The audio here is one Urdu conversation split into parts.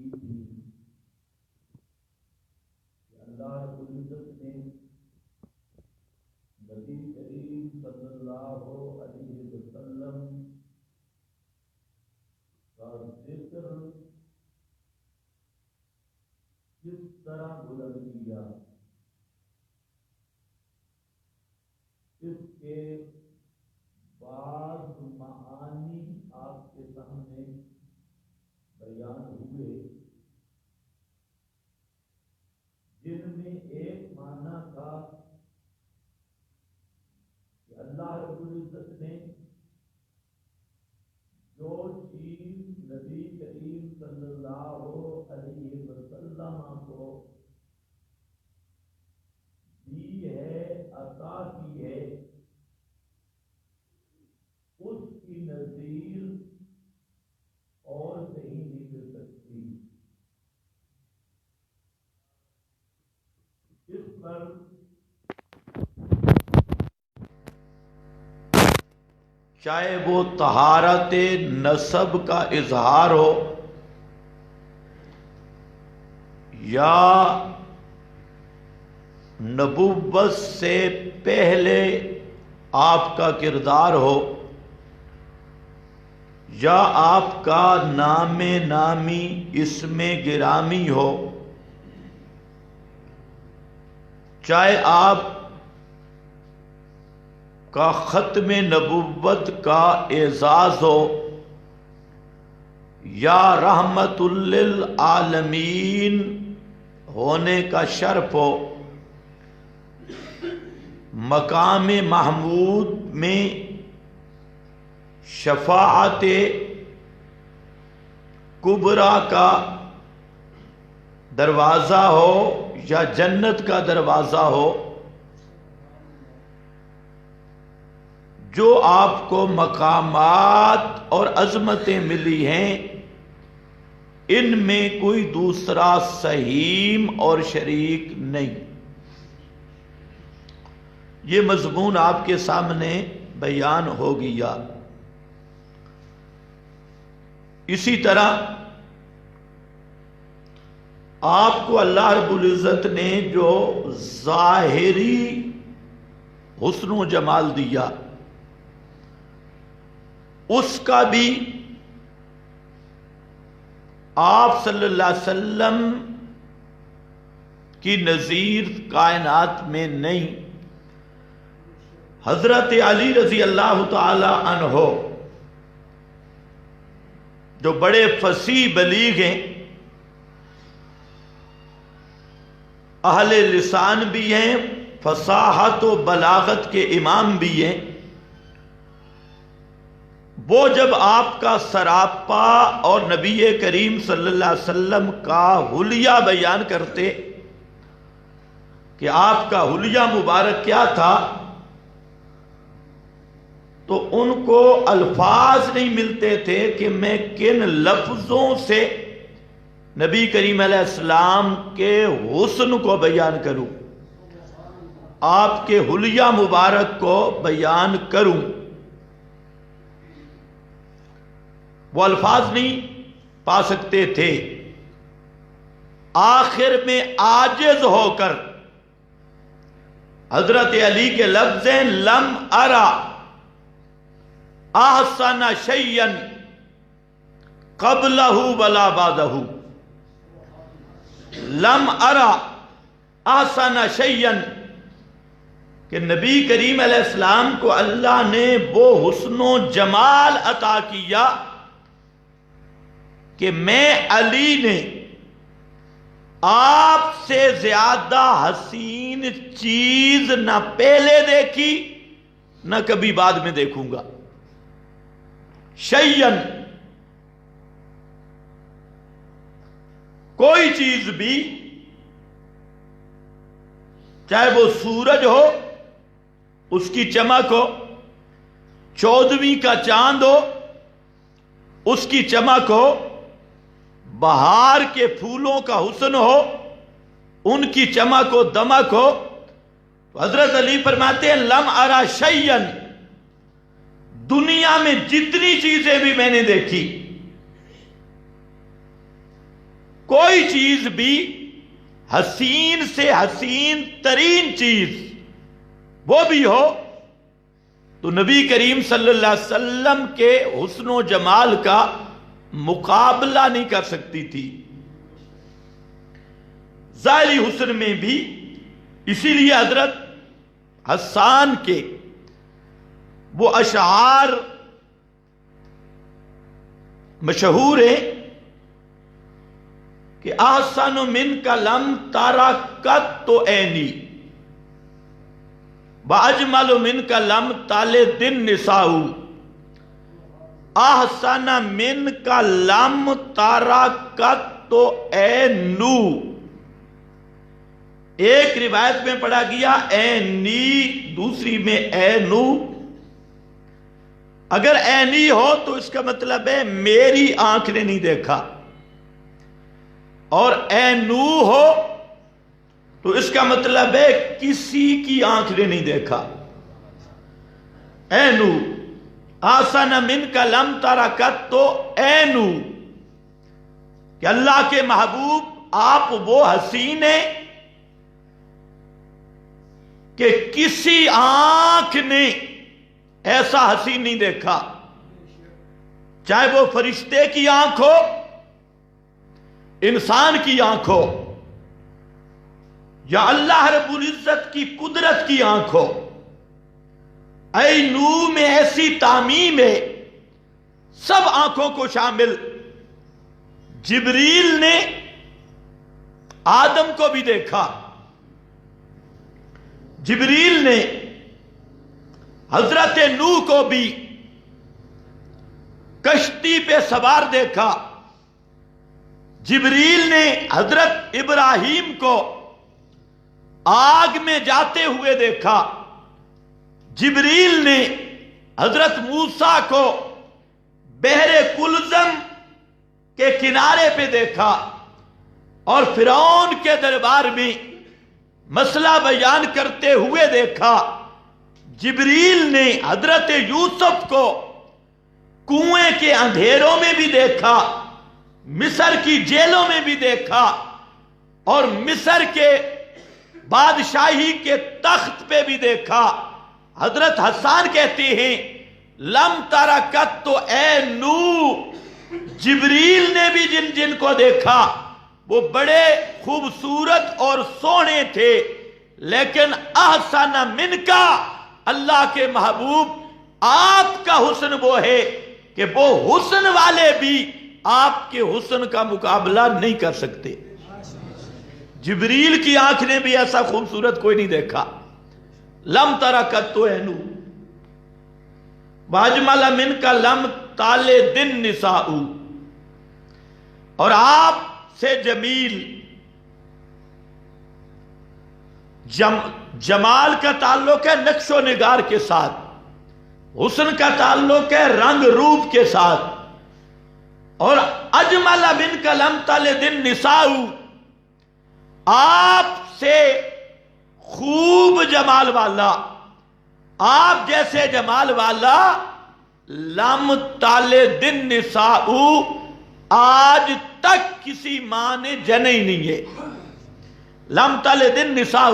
کی تھی کہ اللہ رب العزت نے نبی کریم صلی اللہ علیہ وسلم کا ذکر کس طرح بلند کیا، اس کے بعض معانی آپ کے سامنے بیان ہوئے، جن میں ایک معنی تھا کہ اللہ رب العزت نے جو چیز نبی کریم صلی اللہ علیہ وسلم کو دی ہے، عطا کی ہے، اس کی نظیر اور کہیں نہیں مل سکتی۔ اس پر چاہے وہ طہارت نسب کا اظہار ہو یا نبوت سے پہلے آپ کا کردار ہو یا آپ کا نام نامی اسم گرامی ہو، چاہے آپ کا ختم نبوت کا اعزاز ہو یا رحمت للعالمین ہونے کا شرف ہو، مقام محمود میں شفاعت کبریٰ کا دروازہ ہو یا جنت کا دروازہ ہو، جو آپ کو مقامات اور عظمتیں ملی ہیں، ان میں کوئی دوسرا سہیم اور شریک نہیں۔ یہ مضمون آپ کے سامنے بیان ہو گیا۔ اسی طرح آپ کو اللہ رب العزت نے جو ظاہری حسن و جمال دیا، اس کا بھی آپ صلی اللہ علیہ وسلم کی نظیر کائنات میں نہیں۔ حضرت علی رضی اللہ تعالی عنہ جو بڑے فصیح بلیغ ہیں، اہل لسان بھی ہیں، فصاحت و بلاغت کے امام بھی ہیں، وہ جب آپ کا سراپا اور نبی کریم صلی اللہ علیہ وسلم کا حلیہ بیان کرتے کہ آپ کا حلیہ مبارک کیا تھا، تو ان کو الفاظ نہیں ملتے تھے کہ میں کن لفظوں سے نبی کریم علیہ السلام کے حسن کو بیان کروں، آپ کے حلیہ مبارک کو بیان کروں۔ وہ الفاظ نہیں پا سکتے تھے۔ آخر میں عاجز ہو کر حضرت علی کے لفظ ہیں، لم ارا احسن شیئا قبلہ ولا بعدہ، لم ارا احسن شیئا، کہ نبی کریم علیہ السلام کو اللہ نے وہ حسن و جمال عطا کیا کہ میں علی نے آپ سے زیادہ حسین چیز نہ پہلے دیکھی نہ کبھی بعد میں دیکھوں گا۔ شیئن، کوئی چیز بھی، چاہے وہ سورج ہو، اس کی چمک ہو، 14ویں کا چاند ہو، اس کی چمک ہو، بہار کے پھولوں کا حسن ہو، ان کی چمک و دمک ہو، حضرت علی فرماتے ہیں لم ارا شیئن، دنیا میں جتنی چیزیں بھی میں نے دیکھی، کوئی چیز بھی حسین سے حسین ترین چیز وہ بھی ہو تو نبی کریم صلی اللہ علیہ وسلم کے حسن و جمال کا مقابلہ نہیں کر سکتی تھی. ظاہری حسن میں بھی. اسی لیے حضرت حسان کے وہ اشعار مشہور ہیں کہ احسن من کا لم تارا قط تو عینی واجمل من کا لم تالے دن نساء. احسن من کا لم تارا قط تو عینو. ایک روایت میں پڑھا گیا عینی، دوسری میں عینو. اگر عینی ہو تو اس کا مطلب ہے میری آنکھ نے نہیں دیکھا، اور عینو ہو تو اس کا مطلب ہے کسی کی آنکھ نے نہیں دیکھا. عینو احسن من کا لم تارا قط تو عینو، کہ اللہ کے محبوب آپ وہ حسین ہیں کہ کسی آنکھ نے ایسا حسین نہیں دیکھا، چاہے وہ فرشتے کی آنکھ ہو، انسان کی آنکھ ہو، یا اللہ رب العزت کی قدرت کی آنکھ ہو. عینو میں ایسی تعمیم ہے، سب آنکھوں کو شامل. جبریل نے آدم کو بھی دیکھا، جبریل نے حضرت نوح کو بھی کشتی پہ سوار دیکھا، جبریل نے حضرت ابراہیم کو آگ میں جاتے ہوئے دیکھا، جبریل نے حضرت موسیٰ کو بحر کلزم کے کنارے پہ دیکھا، اور فرعون کے دربار میں مسئلہ بیان کرتے ہوئے دیکھا. جبریل نے حضرت یوسف کو کنویں کے اندھیروں میں بھی دیکھا، مصر کی جیلوں میں بھی دیکھا، اور مصر کے بادشاہی کے تخت پہ بھی دیکھا. حضرت حسان کہتے ہیں لم تارا قط تو عینو. جبریل نے بھی جن جن کو دیکھا وہ بڑے خوبصورت اور سونے تھے، لیکن احسن من کا، اللہ کے محبوب آپ کا حسن وہ ہے کہ وہ حسن والے بھی آپ کے حسن کا مقابلہ نہیں کر سکتے. جبریل کی آنکھ نے بھی ایسا خوبصورت کوئی نہیں دیکھا. لم تارا قط تو عینو واجمل من کا لم تالے دن نساء. اور آپ سے جمیل، جمال کا تعلق ہے نقش و نگار کے ساتھ، حسن کا تعلق ہے رنگ روپ کے ساتھ. اور اجمل من کا لم تالے دن نساء، آپ سے خوب جمال والا، آپ جیسے جمال والا لم تالے دن نساء، آج تک کسی ماں نے جنے ہی نہیں ہے. لم تالے دن نساء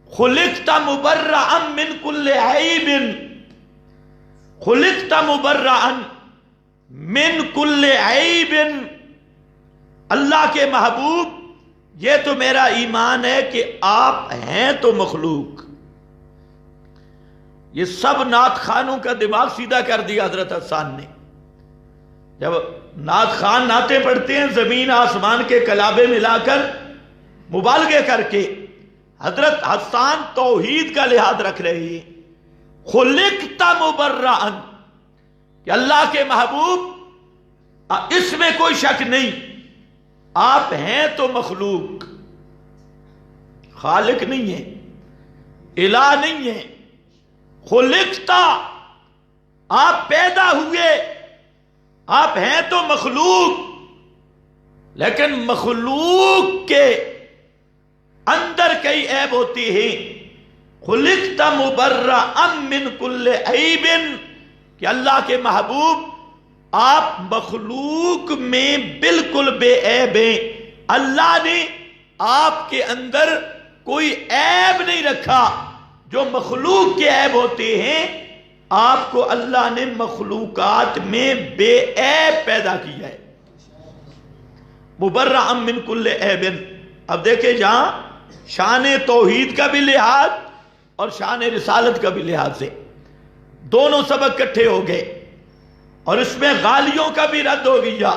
خلقت مبرئا من کل عیب، خلقت مبرئا من کل عیب. اللہ کے محبوب یہ تو میرا ایمان ہے کہ آپ ہیں تو مخلوق. یہ سب نعت خانوں کا دماغ سیدھا کر دیا حضرت حسان نے. جب نعت خان نعتیں پڑھتے ہیں زمین آسمان کے کلابے ملا کر مبالغے کر کے، حضرت حسان توحید کا لحاظ رکھ رہے ہیں. خلقت مبرئا، کہ اللہ کے محبوب اس میں کوئی شک نہیں، آپ ہیں تو مخلوق، خالق نہیں ہے، الہ نہیں ہے. خلقت، آپ پیدا ہوئے، آپ ہیں تو مخلوق، لیکن مخلوق کے اندر کئی عیب ہوتی ہیں. خلقت مبرئا من کل عیب، کہ اللہ کے محبوب آپ مخلوق میں بالکل بے عیب ہیں. اللہ نے آپ کے اندر کوئی عیب نہیں رکھا. جو مخلوق کے عیب ہوتے ہیں آپ کو اللہ نے مخلوقات میں بے عیب پیدا کیا ہے. مبرأ من کل عیب. اب دیکھیں جہاں شان توحید کا بھی لحاظ اور شان رسالت کا بھی لحاظ سے دونوں سبق اکٹھے ہو گئے، اور اس میں غالیوں کا بھی رد ہو گیا.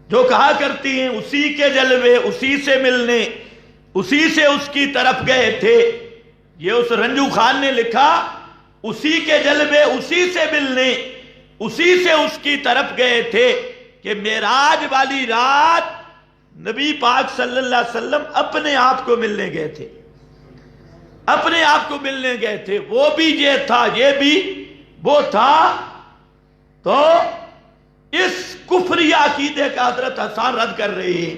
جو کہا کرتی ہیں اسی کے جلوے اسی سے ملنے، اسی سے اس کی طرف گئے تھے. یہ اس رنجو خان نے لکھا اسی کے جلوے اسی سے ملنے، اسی سے اس کی طرف گئے تھے کہ معراج والی رات نبی پاک صلی اللہ علیہ وسلم اپنے آپ کو ملنے گئے تھے. اپنے آپ کو ملنے گئے تھے. وہ بھی یہ تھا، یہ بھی وہ تھا. تو اس کفری عقیدے کا حضرت حسان رد کر رہے ہیں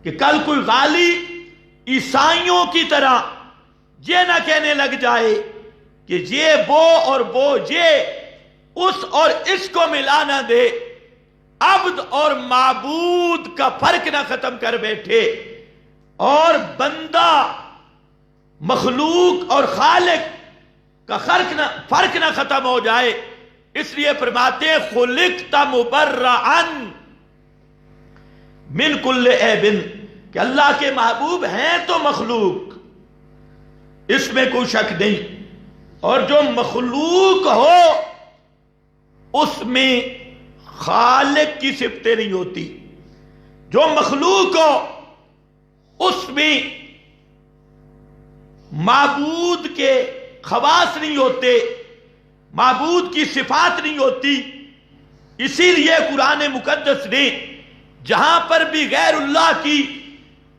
کہ کل کوئی غالی عیسائیوں کی طرح یہ نہ کہنے لگ جائے کہ یہ وہ اور وہ یہ اس اور اس کو ملا نہ دے، عبد اور معبود کا فرق نہ ختم کر بیٹھے، اور بندہ مخلوق اور خالق کا فرق نہ ختم ہو جائے. اس لیے فرماتے ہیں خلقت مبرئا من کل عیب، کہ اللہ کے محبوب ہیں تو مخلوق، اس میں کوئی شک نہیں. اور جو مخلوق ہو اس میں خالق کی صفتیں نہیں ہوتی. جو مخلوق ہو اس میں معبود کے خواص نہیں ہوتے، معبود کی صفات نہیں ہوتی. اسی لیے قرآن مقدس نے جہاں پر بھی غیر اللہ کی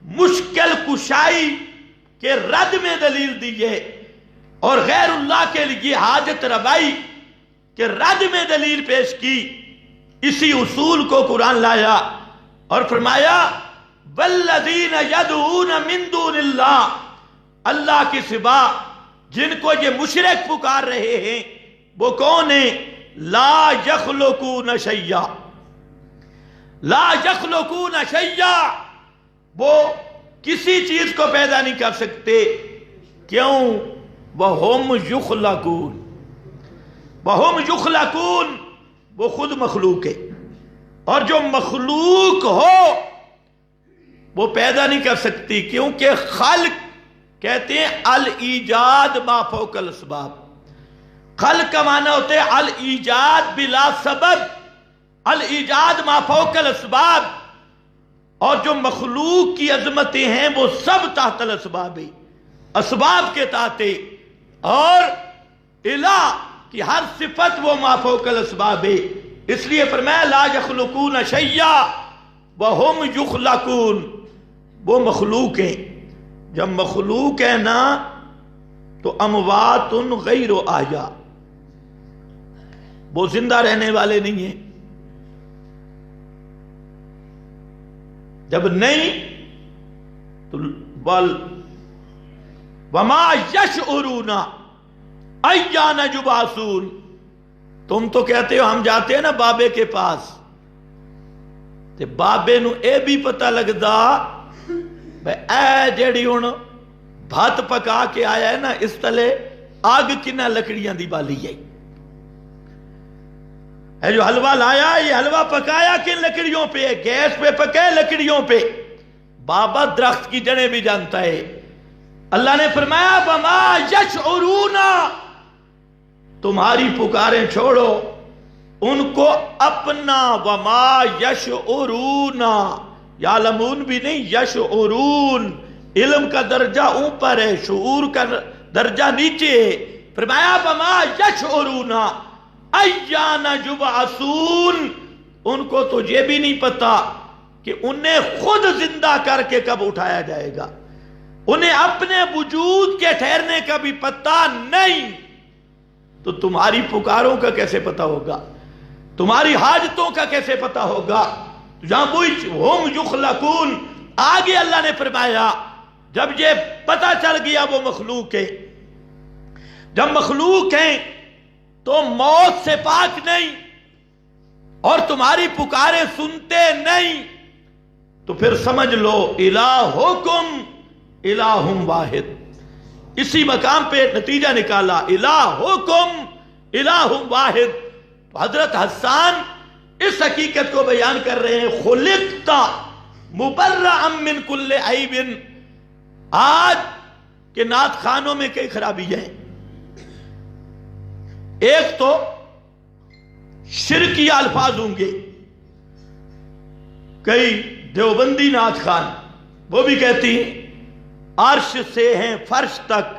مشکل کشائی کے رد میں دلیل دی ہے اور غیر اللہ کے لیے حاجت روائی کے رد میں دلیل پیش کی، اسی اصول کو قرآن لایا اور فرمایا والذین یدعون من دون اللہ، اللہ کے سوا جن کو یہ مشرک پکار رہے ہیں وہ کون ہیں؟ لا یخلقون شیئا، لا یخلقون شیئا، وہ کسی چیز کو پیدا نہیں کر سکتے. کیوں؟ وَهُمْ يُخْلَقُونَ، وَهُمْ يُخْلَقُونَ، وہ خود مخلوق ہے. اور جو مخلوق ہو وہ پیدا نہیں کر سکتی، کیونکہ خلق کہتے ہیں الایجاد ما فوق الاسباب. خلق کا معنی ہوتا ہے الایجاد بلا سبب، الایجاد ما فوق الاسباب. اور جو مخلوق کی عظمتیں ہیں وہ سب تحت الاسباب ہیں، اسباب کے تحت. اور الہ کی ہر صفت وہ ما فوق الاسباب ہے. اس لیے فرمایا لا یخلقون شیئا وہم یخلقون، وہ مخلوق ہیں. جب مخلوق ہے نا تو اموات غیر احیاء، وہ زندہ رہنے والے نہیں ہیں. جب نہیں تو وما یشعرون ایان یبعثون. تم تو کہتے ہو ہم جاتے ہیں نا بابے کے پاس، تے بابے نو اے بھی پتہ لگدا بھئی اے جیڑی ہن بھات پکا کے آیا ہے نا اس تلے آگ کنہ لکڑیاں دی بالی ہے. ہے جو حلوہ لایا یہ حلوہ پکایا کن لکڑیوں پہ، گیس پہ پکے لکڑیوں پہ. بابا درخت کی جڑیں بھی جانتا ہے. اللہ نے فرمایا وما یشعرون، تمہاری پکاریں چھوڑو ان کو اپنا. وما یشعرون، یعلمون بھی نہیں، یشعرون. علم کا درجہ اوپر ہے، شعور کا درجہ نیچے ہے. فرمایا وما یشعرون ایان یبعثون، ان کو تو یہ بھی نہیں پتا کہ انہیں خود زندہ کر کے کب اٹھایا جائے گا. انہیں اپنے وجود کے ٹھہرنے کا بھی پتہ نہیں. تو تمہاری پکاروں کا کیسے پتہ ہوگا؟ تمہاری حاجتوں کا کیسے پتہ ہوگا؟ جہاں ہم یخلقون، آگے اللہ نے فرمایا جب یہ پتہ چل گیا وہ مخلوق ہے، جب مخلوق ہیں تو موت سے پاک نہیں. اور تمہاری پکارے سنتے نہیں، تو پھر سمجھ لو الہکم الہ واحد۔ اسی مقام پہ نتیجہ نکالا الہکم الہ واحد۔ تو حضرت حسان اس حقیقت کو بیان کر رہے ہیں، خلقت مبرأ من کل عیب۔ آج کے نعت خانوں میں کئی خرابیاں ہیں۔ ایک تو شرکی الفاظ ہوں گے، کئی دیوبندی نعت خان وہ بھی کہتی ہیں عرش سے ہیں فرش تک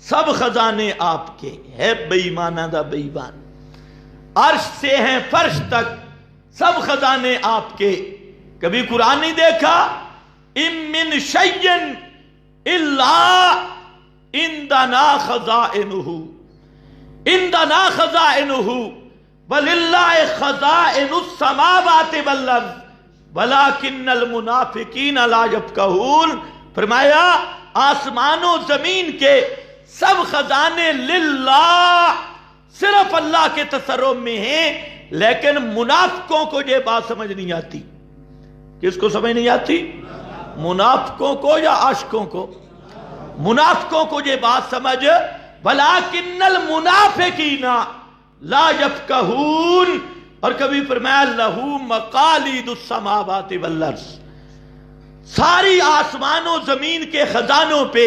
سب خزانے آپ کے، ہے بے ایمانہ دا بے ایمان۔ عرش سے ہیں فرش تک سب خزانے آپ کے، کبھی قرآن نہیں دیکھا؟ ام من شیء الا عندنا خزائنہ، عندنا خزائنہ وللہ خزائن السماوات والارض ولکن المنافقین لا یفقہون۔ فرمایا آسمان و زمین کے سب خزانے للہ، صرف اللہ کے تصرف میں ہیں، لیکن منافقوں کو یہ بات سمجھ نہیں آتی۔ کس کو سمجھ نہیں آتی؟ منافقوں کو یا عاشقوں کو؟ منافقوں کو یہ بات سمجھ، وَلَٰكِنَّ الْمُنَافِقِينَ لَا يَفْقَهُونَ۔ اور کبھی فرمایا لَهُ مَقَالِيدُ السَّمَاوَاتِ وَالْأَرْضِ، ساری آسمان و زمین کے خزانوں پہ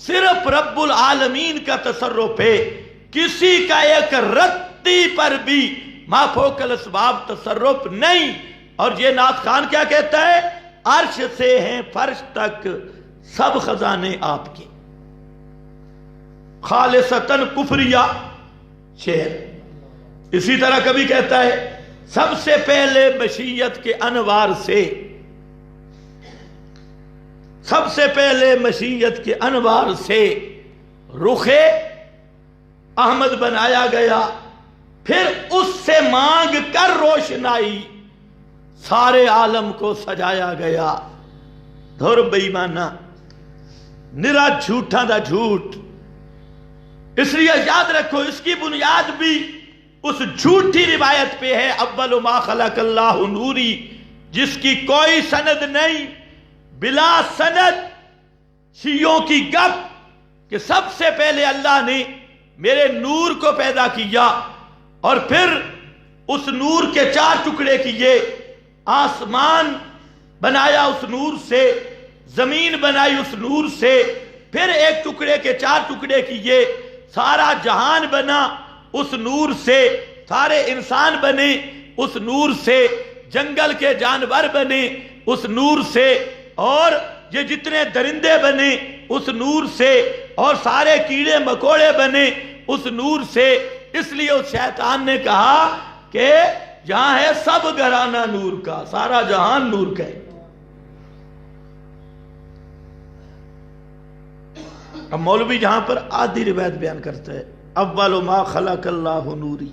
صرف رب العالمین کا تصرف ہے، کسی کا ایک رتی پر بھی ما فوق الاسباب تصرف نہیں۔ اور یہ نعت خان کیا کہتا ہے؟ عرش سے ہیں فرش تک سب خزانے آپ کے۔ خالصتاً کفریہ شعر۔ اسی طرح کبھی کہتا ہے سب سے پہلے مشیت کے انوار سے، سب سے پہلے مشیت کے انوار سے رخ احمد بنایا گیا، پھر اس سے مانگ کر روشنائی سارے عالم کو سجایا گیا۔ دھر بے ایمانہ، نرا جھوٹا دا جھوٹ۔ اس لیے یاد رکھو اس کی بنیاد بھی اس جھوٹی روایت پہ ہے، اول ما خلق اللہ نوری، جس کی کوئی سند نہیں، بلا سند شیعوں کی گپ کہ سب سے پہلے اللہ نے میرے نور کو پیدا کیا اور پھر اس نور کے چار ٹکڑے کیے، آسمان بنایا اس نور سے، زمین بنائی اس نور سے، پھر ایک ٹکڑے کے چار ٹکڑے کیے، سارا جہان بنا اس نور سے، سارے انسان بنے اس نور سے، جنگل کے جانور بنے اس نور سے، اور یہ جتنے درندے بنے اس نور سے، اور سارے کیڑے مکوڑے بنے اس نور سے۔ اس لیے اس شیطان نے کہا کہ جہاں ہے سب گھرانہ نور کا، سارا جہان نور کا ہے۔ اب مولوی جہاں پر آدھی روایت بیان کرتا ہے اول ما خلق اللہ نوری،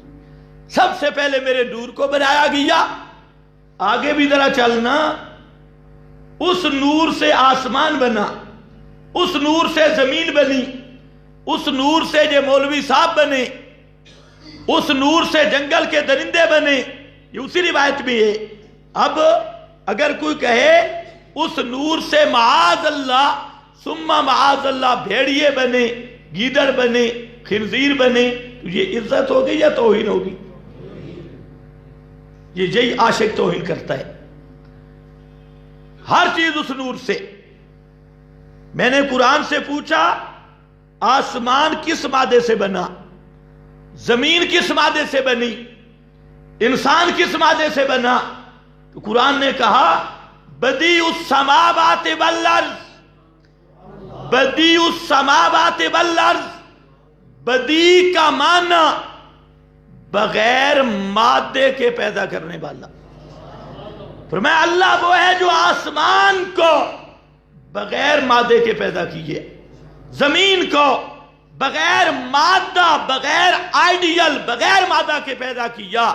سب سے پہلے میرے نور کو بنایا گیا۔ آگے بھی ذرا چلنا، اس نور سے آسمان بنا، اس نور سے زمین بنی، اس نور سے یہ مولوی صاحب بنے، اس نور سے جنگل کے درندے بنے، یہ اسی روایت میں ہے۔ اب اگر کوئی کہے اس نور سے معاذ اللہ ثم معاذ اللہ بھیڑیے بنے، گیدڑ بنے، خنزیر بنے، تو یہ عزت ہوگی یا توہین ہوگی؟ یہی عاشق توہین کرتا ہے۔ ہر چیز اس نور سے۔ میں نے قرآن سے پوچھا آسمان کس مادے سے بنا، زمین کس مادے سے بنی، انسان کس مادے سے بنا؟ تو قرآن نے کہا بدیع السماوات والارض، بدیع السماوات والارض۔ بدیع کا معنی بغیر مادے کے پیدا کرنے والا۔ فرمایا اللہ وہ ہے جو آسمان کو بغیر مادے کے پیدا کیے، زمین کو بغیر مادہ، بغیر آئیڈیل، بغیر مادہ کے پیدا کیا۔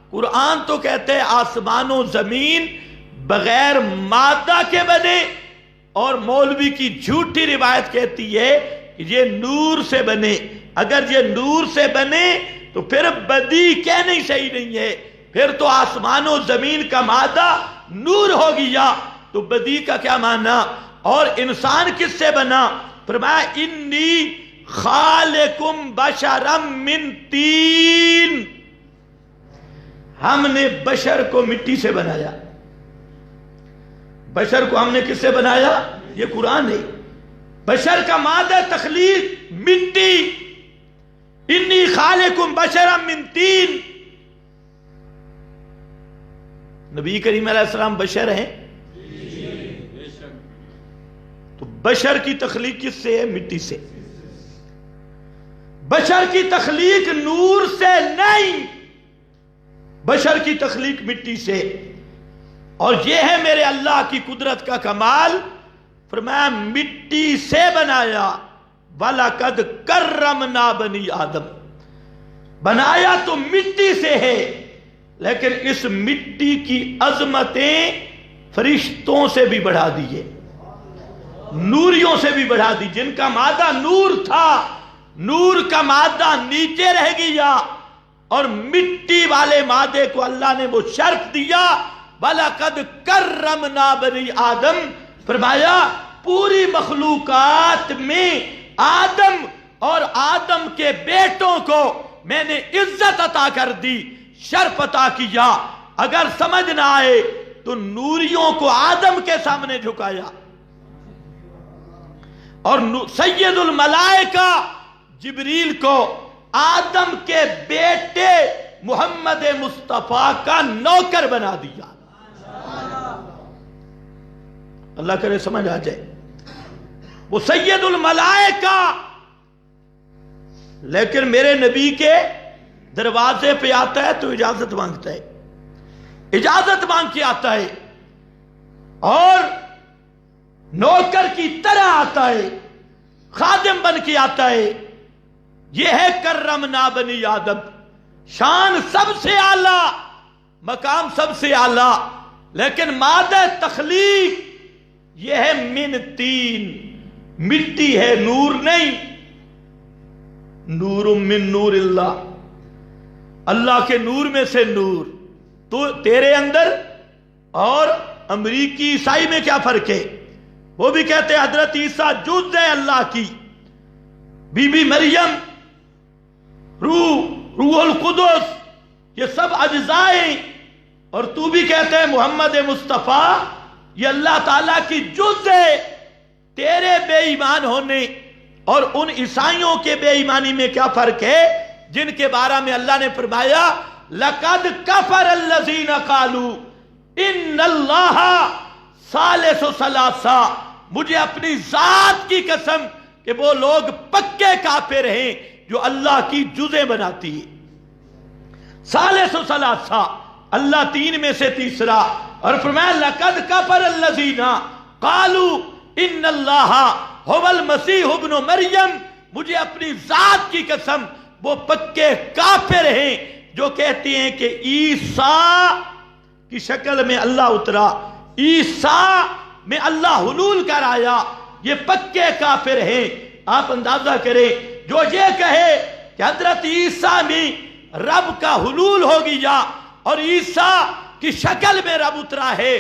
قرآن تو کہتے ہیں آسمان و زمین بغیر مادہ کے بنے، اور مولوی کی جھوٹی روایت کہتی ہے کہ یہ نور سے بنے۔ اگر یہ نور سے بنے تو پھر بدیع کہنا ہی صحیح نہیں ہے، پھر تو آسمان و زمین کا مادہ نور ہو گیا، تو بدی کا کیا معنی؟ اور انسان کس سے بنا؟ فرمایا انی خالقم بشرم من تین، ہم نے بشر کو مٹی سے بنایا۔ بشر کو ہم نے کس سے بنایا؟ یہ قرآن ہے۔ بشر کا مادہ تخلیق مٹی، انی خالقم بشرم من تین۔ نبی کریم علیہ السلام بشر ہیں، تو بشر کی تخلیق کس سے ہے؟ مٹی سے۔ بشر کی تخلیق نور سے نہیں، بشر کی تخلیق مٹی سے۔ اور یہ ہے میرے اللہ کی قدرت کا کمال، فرمایا مٹی سے بنایا، وَلَقَدْ كَرَّمْنَا بَنِي آدم، بنایا تو مٹی سے ہے، لیکن اس مٹی کی عظمتیں فرشتوں سے بھی بڑھا دیے، نوریوں سے بھی بڑھا دی۔ جن کا مادہ نور تھا، نور کا مادہ نیچے رہ گیا، اور مٹی والے مادے کو اللہ نے وہ شرف دیا، وَلَقَدْ كَرَّمْنَا بَنِي آدم، فرمایا پوری مخلوقات میں آدم اور آدم کے بیٹوں کو میں نے عزت عطا کر دی، شرف عطا کیا۔ اگر سمجھ نہ آئے تو نوریوں کو آدم کے سامنے جھکایا، اور سید الملائکہ جبریل کو آدم کے بیٹے محمد مصطفیٰ کا نوکر بنا دیا۔ اللہ کرے سمجھ آ جائے۔ وہ سید الملائکہ، لیکن میرے نبی کے دروازے پہ آتا ہے تو اجازت مانگتا ہے، اجازت مانگ کے آتا ہے، اور نوکر کی طرح آتا ہے، خادم بن کے آتا ہے۔ یہ ہے کرمنا بنی آدم، شان سب سے اعلیٰ، مقام سب سے اعلیٰ، لیکن مادہ تخلیق یہ ہے من تین، مٹی ہے، نور نہیں۔ نور من نور اللہ، اللہ کے نور میں سے نور۔ تو تیرے اندر اور امریکی عیسائی میں کیا فرق ہے؟ وہ بھی کہتے ہیں حضرت عیسیٰ جز ہے اللہ کی، بی بی مریم، روح القدس، یہ سب اجزاء ہیں، اور تو بھی کہتے ہیں محمد مصطفیٰ یہ اللہ تعالیٰ کی جز ہے۔ تیرے بے ایمان ہونے اور ان عیسائیوں کے بے ایمانی میں کیا فرق ہے، جن کے بارے میں اللہ نے فرمایا لَقَدْ كَفَرَ الَّذِينَ قَالُوا إِنَّ اللَّهَ ثَالِثُ ثَلَاثَةٍ، مجھے اپنی ذات کی قسم کہ وہ لوگ پکے کافر ہیں جو اللہ کی جزیں بناتی ہے۔ ثالث ثلاثہ، اللہ تین میں سے تیسرا، اور فرمایا لَقَدْ كَفَرَ الَّذِينَ قَالُوا إِنَّ اللَّهَ هُوَ الْمَسِيحُ ابْنُ مَرْيَمَ، مجھے اپنی ذات کی قسم وہ پکے کافر ہیں جو کہتے ہیں کہ عیسیٰ کی شکل میں اللہ اترا، عیسیٰ میں اللہ حلول کر آیا، یہ پکے کافر ہیں۔ آپ اندازہ کریں، جو یہ کہے کہ حضرت عیسیٰ میں رب کا حلول ہو گیا اور عیسیٰ کی شکل میں رب اترا ہے،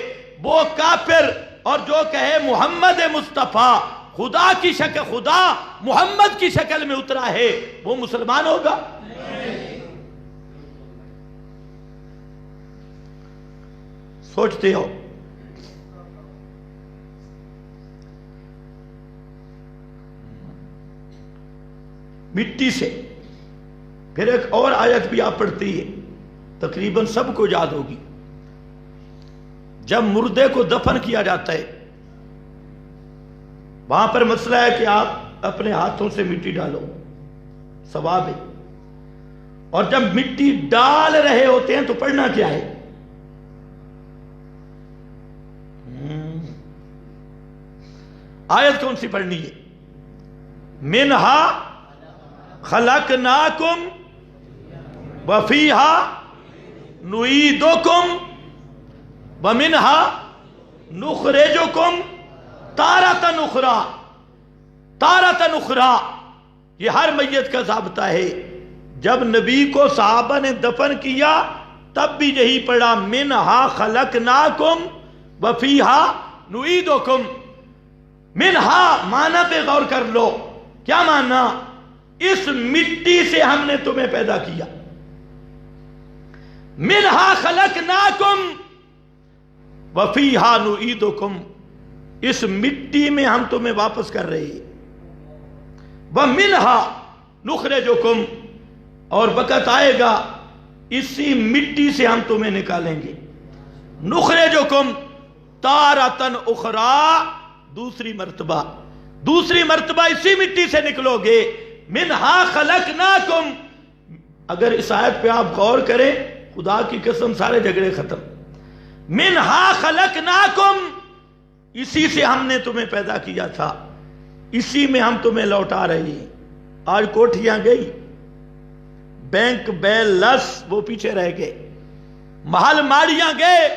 وہ کافر۔ اور جو کہے محمد مصطفیٰ خدا کی شکل، خدا محمد کی شکل میں اترا ہے، وہ مسلمان ہوگا؟ سوچتے ہو؟ مٹی سے۔ پھر ایک اور آیت بھی آپ پڑھتی ہے، تقریباً سب کو یاد ہوگی، جب مردے کو دفن کیا جاتا ہے وہاں پر مسئلہ ہے کہ آپ اپنے ہاتھوں سے مٹی ڈالو، ثواب ہے، اور جب مٹی ڈال رہے ہوتے ہیں تو پڑھنا کیا ہے؟ آیت کون سی پڑھنی ہے؟ منہا خلقناکم وفیہا نعیدکم ومنہا نخرجکم تارۃ اخری، تارۃ اخری۔ یہ ہر میت کا ضابطہ ہے۔ جب نبی کو صحابہ نے دفن کیا تب بھی یہی پڑھا منہا خلقناکم وفیہا نعیدکم. منہا معنی پہ غور کر لو. کیا معنی؟ اس مٹی سے ہم نے تمہیں پیدا کیا. منہا خلقناکم وفیہا نعیدکم. اس مٹی میں ہم تمہیں واپس کر رہے ہیں. ومنہا نخرجکم. اور وقت آئے گا اسی مٹی سے ہم تمہیں نکالیں گے. نخرجکم تارتن اخرى. دوسری مرتبہ اسی مٹی سے نکلو گے. منہا خلقناکم. اگر اس آیت پہ آپ غور کریں خدا کی قسم سارے جھگڑے ختم. منہا خلقناکم. اسی سے ہم نے تمہیں پیدا کیا تھا, اسی میں ہم تمہیں لوٹا رہے ہیں. آج کوٹھیاں گئی, بینک بیلنس وہ پیچھے رہ گئے, محل ماڑیاں گئے,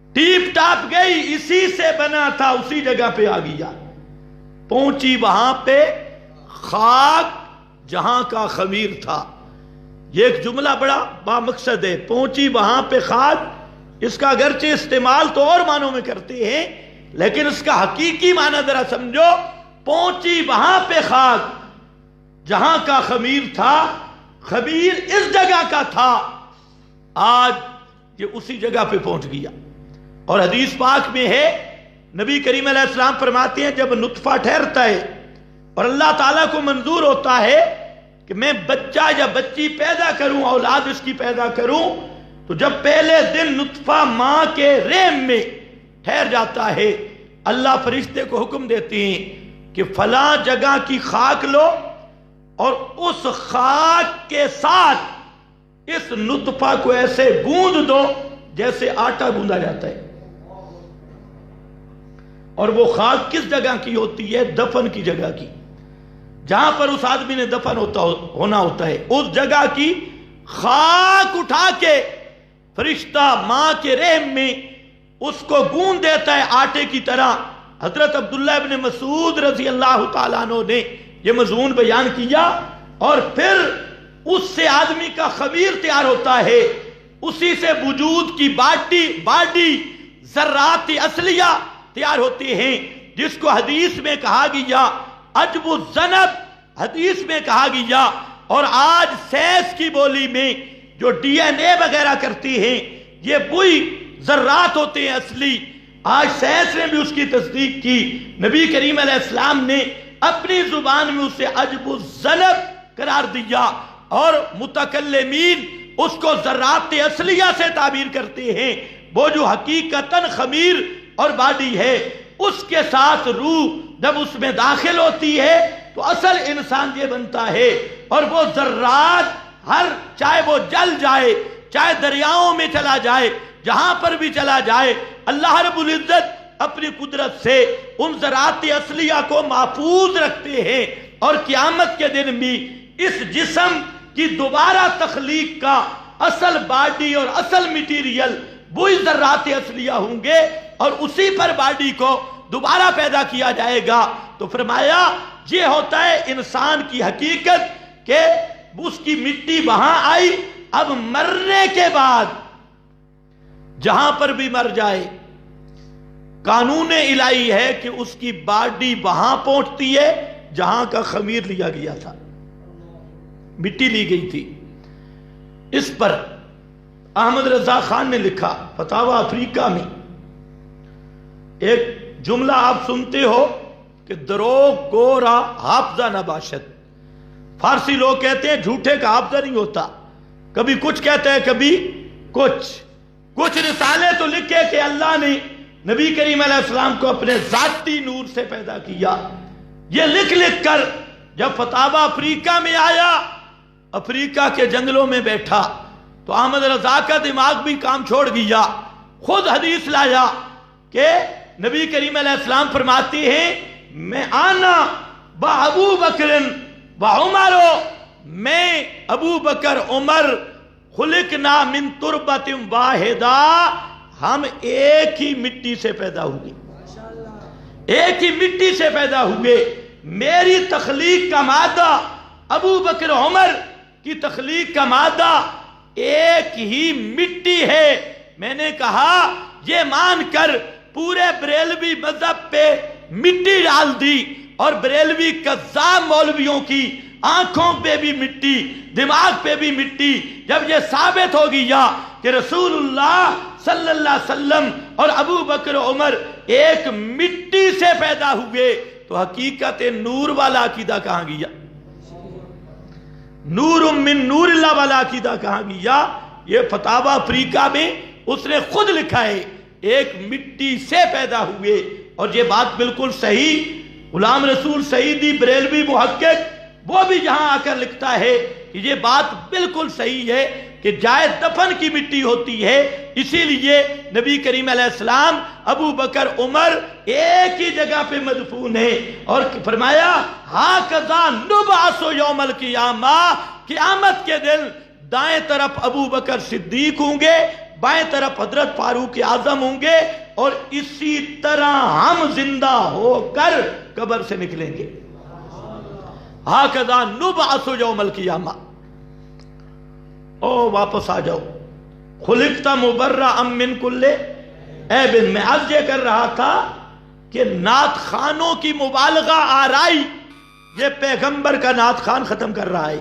ٹیپ ٹاپ گئی, اسی سے بنا تھا اسی جگہ پہ آ گیا. پہنچی وہاں پہ خاک جہاں کا خمیر تھا. یہ ایک جملہ بڑا با مقصد ہے. پہنچی وہاں پہ خاک. اس کا اگرچہ استعمال تو اور معنوں میں کرتے ہیں لیکن اس کا حقیقی معنی ذرا سمجھو. پہنچی وہاں پہ خاک جہاں کا خمیر تھا. خمیر اس جگہ کا تھا, آج یہ اسی جگہ پہ پہنچ گیا. اور حدیث پاک میں ہے نبی کریم علیہ السلام فرماتے ہیں جب نطفہ ٹھہرتا ہے اور اللہ تعالیٰ کو منظور ہوتا ہے کہ میں بچہ یا بچی پیدا کروں, اولاد اس کی پیدا کروں, تو جب پہلے دن نطفہ ماں کے رحم میں ٹھہر جاتا ہے اللہ فرشتے کو حکم دیتے ہیں کہ فلاں جگہ کی خاک لو اور اس خاک کے ساتھ اس نطفہ کو ایسے گوندھ دو جیسے آٹا گوندا جاتا ہے. اور وہ خاک کس جگہ کی ہوتی ہے؟ دفن کی جگہ کی, جہاں پر اس آدمی نے دفن ہونا ہوتا ہے. اس جگہ کی خاک اٹھا کے فرشتہ ماں کے رحم میں اس کو گوندھ دیتا ہے آٹے کی طرح. حضرت عبداللہ ابن مسعود رضی اللہ تعالیٰ عنہ نے یہ مضمون بیان کیا. اور پھر اس سے آدمی کا خمیر تیار ہوتا ہے, اسی سے وجود کی باڈی ذرات اصلیہ تیار ہوتے ہیں, جس کو حدیث میں کہا گیا عجب الذنب, حدیث میں کہا گیا. اور آج سائنس کی بولی میں جو ڈی این اے وغیرہ کرتی ہیں یہ وہی ذرات ہوتے ہیں اصلی. آج سائنس نے بھی اس کی تصدیق کی. نبی کریم علیہ السلام نے اپنی زبان میں اسے عجب الذنب قرار دیا اور متکلمین اس کو ذرات اصلیہ سے تعبیر کرتے ہیں. وہ جو حقیقتاً خمیر اور باڈی ہے اس کے ساتھ روح جب اس میں داخل ہوتی ہے تو اصل انسان یہ بنتا ہے. اور وہ ذرات چاہے وہ جل جائے, چاہے دریاؤں میں چلا جائے, جہاں پر بھی چلا جائے, اللہ رب العزت اپنی قدرت سے ان ذرات اصلیہ کو محفوظ رکھتے ہیں. اور قیامت کے دن بھی اس جسم کی دوبارہ تخلیق کا اصل باڈی اور اصل میٹیریل وہی ذرات اصلیہ ہوں گے اور اسی پر باڈی کو دوبارہ پیدا کیا جائے گا. تو فرمایا یہ ہوتا ہے انسان کی حقیقت کہ اس کی مٹی وہاں آئی. اب مرنے کے بعد جہاں پر بھی مر جائے قانون الہی ہے کہ اس کی باڈی وہاں پہنچتی ہے جہاں کا خمیر لیا گیا تھا, مٹی لی گئی تھی. اس پر احمد رضا خان نے لکھا فتاوی افریقہ میں ایک جملہ آپ سنتے ہو کہ دروغ گورا حافظہ نباشد. فارسی لوگ کہتے ہیں جھوٹے کا حافظہ نہیں ہوتا, کبھی کچھ کہتے ہیں کبھی کچھ رسالے تو لکھے کہ اللہ نے نبی کریم علیہ السلام کو اپنے ذاتی نور سے پیدا کیا. یہ لکھ کر جب فتاوی افریقہ میں آیا, افریقہ کے جنگلوں میں بیٹھا, تو احمد رضا کا دماغ بھی کام چھوڑ گیا. خود حدیث لایا کہ نبی کریم علیہ السلام فرماتے ہیں میں آنا با ابو بکر و عمر, میں ابو بکر عمر خلقنا من تربت واحدہ, ہم ایک ہی مٹی سے پیدا ہوئے, ایک ہی مٹی سے پیدا ہوئے. میری تخلیق کا مادہ ابو بکر عمر کی تخلیق کا مادہ ایک ہی مٹی ہے۔ میں نے کہا یہ مان کر پورے بریلوی مذہب پہ مٹی ڈال دی، اور بریلوی قذاب مولویوں کی آنکھوں پہ بھی مٹی، دماغ پہ بھی مٹی، جب یہ ثابت ہو گیا کہ رسول اللہ صلی اللہ علیہ وسلم اور ابو بکر عمر ایک مٹی سے پیدا ہوئے، تو حقیقت نور والا عقیدہ کہاں گیا؟ نور من نور اللہ والا عقیدہ کہاں گیا؟ یہ فتاوی افریقہ میں اس نے خود لکھا ہے، ایک مٹی سے پیدا ہوئے۔ اور یہ بات بالکل صحیح، غلام رسول سعیدی بریلوی محقق وہ بھی یہاں آ کر لکھتا ہے کہ یہ بات بالکل صحیح ہے کہ جائے دفن کی مٹی ہوتی ہے، اسی لیے نبی کریم علیہ السلام ابو بکر عمر ایک ہی جگہ پہ مدفون ہے، اور فرمایا ہاکذا نبعث یوم القیامہ، قیامت کے دن دائیں طرف ابو بکر صدیق ہوں گے، بائیں طرف حضرت فاروق اعظم ہوں گے، اور اسی طرح ہم زندہ ہو کر قبر سے نکلیں گے۔ ہاکذا نبعث یوم القیامہ۔ او واپس آ جاؤ، خلقت مبرأ من کل عیب۔ میں عرض یہ کر رہا تھا کہ نعت خانوں کی مبالغہ آرائی یہ پیغمبر کا نعت خان ختم کر رہا ہے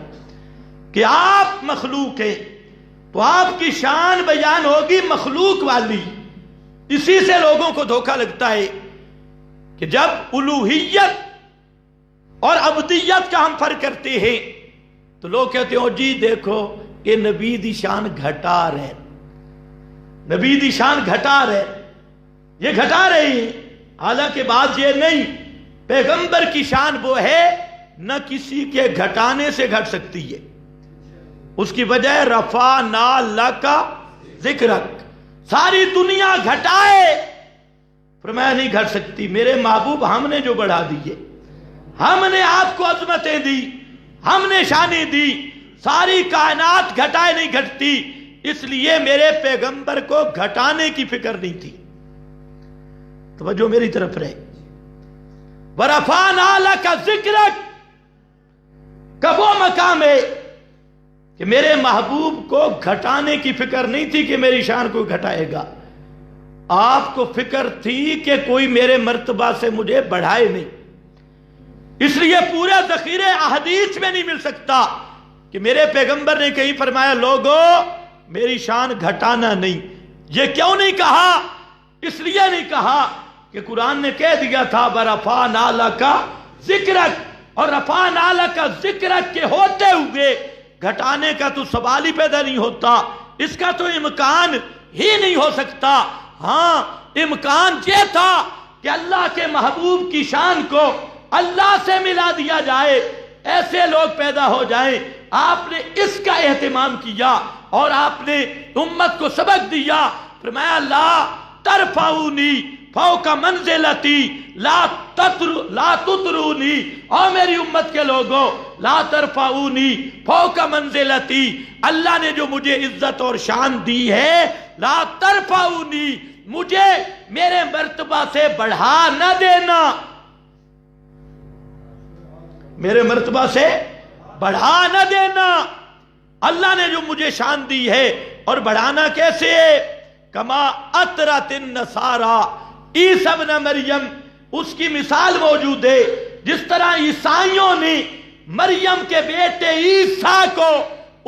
کہ آپ مخلوق ہیں تو آپ کی شان بیان ہوگی مخلوق والی۔ اسی سے لوگوں کو دھوکہ لگتا ہے کہ جب الوہیت اور عبدیت کا ہم فرق کرتے ہیں تو لوگ کہتے ہیں جی دیکھو یہ نبی دی شان گھٹا رہے، نبی دی شان گھٹا رہے، یہ گھٹا رہے ہیں، حالانکہ بات یہ نہیں، پیغمبر کی شان وہ ہے نہ کسی کے گھٹانے سے گھٹ سکتی ہے۔ اس کی وجہ رفعنا لک ذکرک، ساری دنیا گھٹائے فرمایا نہیں گھٹ سکتی، میرے محبوب ہم نے جو بڑھا دیے، ہم نے آپ کو عظمتیں دی، ہم نے شانیں دی، ساری کائنات گھٹائے نہیں گھٹتی، اس لیے میرے پیغمبر کو گھٹانے کی فکر نہیں تھی۔ توجہ میری طرف رہے، وَرَفَعْنَا لَكَ ذِكْرَكَ کا وہ مقام ہے کہ میرے محبوب کو گھٹانے کی فکر نہیں تھی کہ میری شان کو گھٹائے گا، آپ کو فکر تھی کہ کوئی میرے مرتبہ سے مجھے بڑھائے نہیں، اس لیے پورے ذخیرے احادیث میں نہیں مل سکتا کہ میرے پیغمبر نے کہیں فرمایا لوگو میری شان گھٹانا نہیں۔ یہ کیوں نہیں کہا؟ اس لیے نہیں کہا کہ قرآن نے کہہ دیا تھا وَرَفَعْنَا لَكَ ذِكْرَكَ، اور رفعنا لک ذکرک کے ہوتے ہوئے گھٹانے کا تو سوال ہی پیدا نہیں ہوتا، اس کا تو امکان ہی نہیں ہو سکتا۔ ہاں امکان یہ تھا کہ اللہ کے محبوب کی شان کو اللہ سے ملا دیا جائے، ایسے لوگ پیدا ہو جائیں۔ آپ نے اس کا اہتمام کیا اور آپ نے امت کو سبق دیا، فرمایا لا ترفعونی فوق منزلتی لا تطرونی، اور میری امت کے لوگوں لا ترفعونی فوق منزلتی، اللہ نے جو مجھے عزت اور شان دی ہے لا ترفعونی، مجھے میرے مرتبہ سے بڑھا نہ دینا، میرے مرتبہ سے بڑھا نہ دینا۔ اللہ نے جو مجھے شان دی ہے، اور بڑھانا کیسے؟ کما اطرت النصارى، عیسیٰ ابن مریم، اس کی مثال موجود ہے، جس طرح عیسائیوں نے مریم کے بیٹے عیسیٰ کو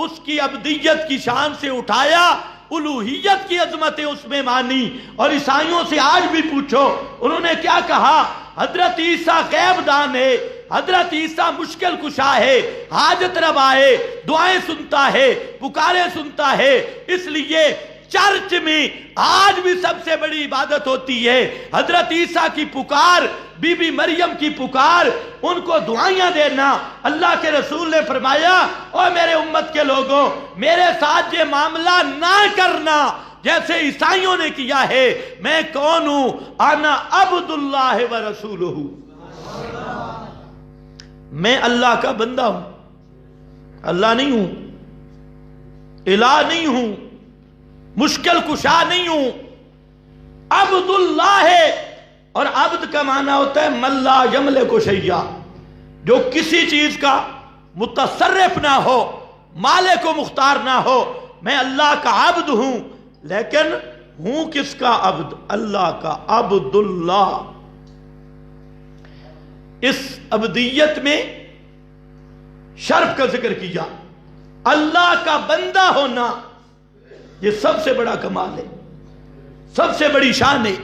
اس کی عبدیت کی شان سے اٹھایا، الوہیت کی عظمتیں اس میں مانی، اور عیسائیوں سے آج بھی پوچھو انہوں نے کیا کہا؟ حضرت عیسیٰ غیب دان ہے، حضرت عیسیٰ مشکل کشا ہے، حاجت روا ہے، دعائیں سنتا ہے، پکاریں سنتا ہے۔ اس لیے چرچ میں آج بھی سب سے بڑی عبادت ہوتی ہے حضرت عیسیٰ کی پکار، بی بی مریم کی پکار، ان کو دعائیاں دینا۔ اللہ کے رسول نے فرمایا اور میرے امت کے لوگوں میرے ساتھ یہ معاملہ نہ کرنا جیسے عیسائیوں نے کیا ہے۔ میں کون ہوں؟ انا عبد اللہ و رسولہ، میں اللہ کا بندہ ہوں، اللہ نہیں ہوں، الہ نہیں ہوں، مشکل کشا نہیں ہوں، عبد اللہ ہے۔ اور عبد کا معنی ہوتا ہے من لا یملک شیئا، جو کسی چیز کا متصرف نہ ہو، مالک و مختار نہ ہو، میں اللہ کا عبد ہوں، لیکن ہوں کس کا عبد؟ اللہ کا عبد اللہ۔ اس عبدیت میں شرف کا ذکر کیا، اللہ کا بندہ ہونا یہ سب سے بڑا کمال ہے، سب سے بڑی شان ہے۔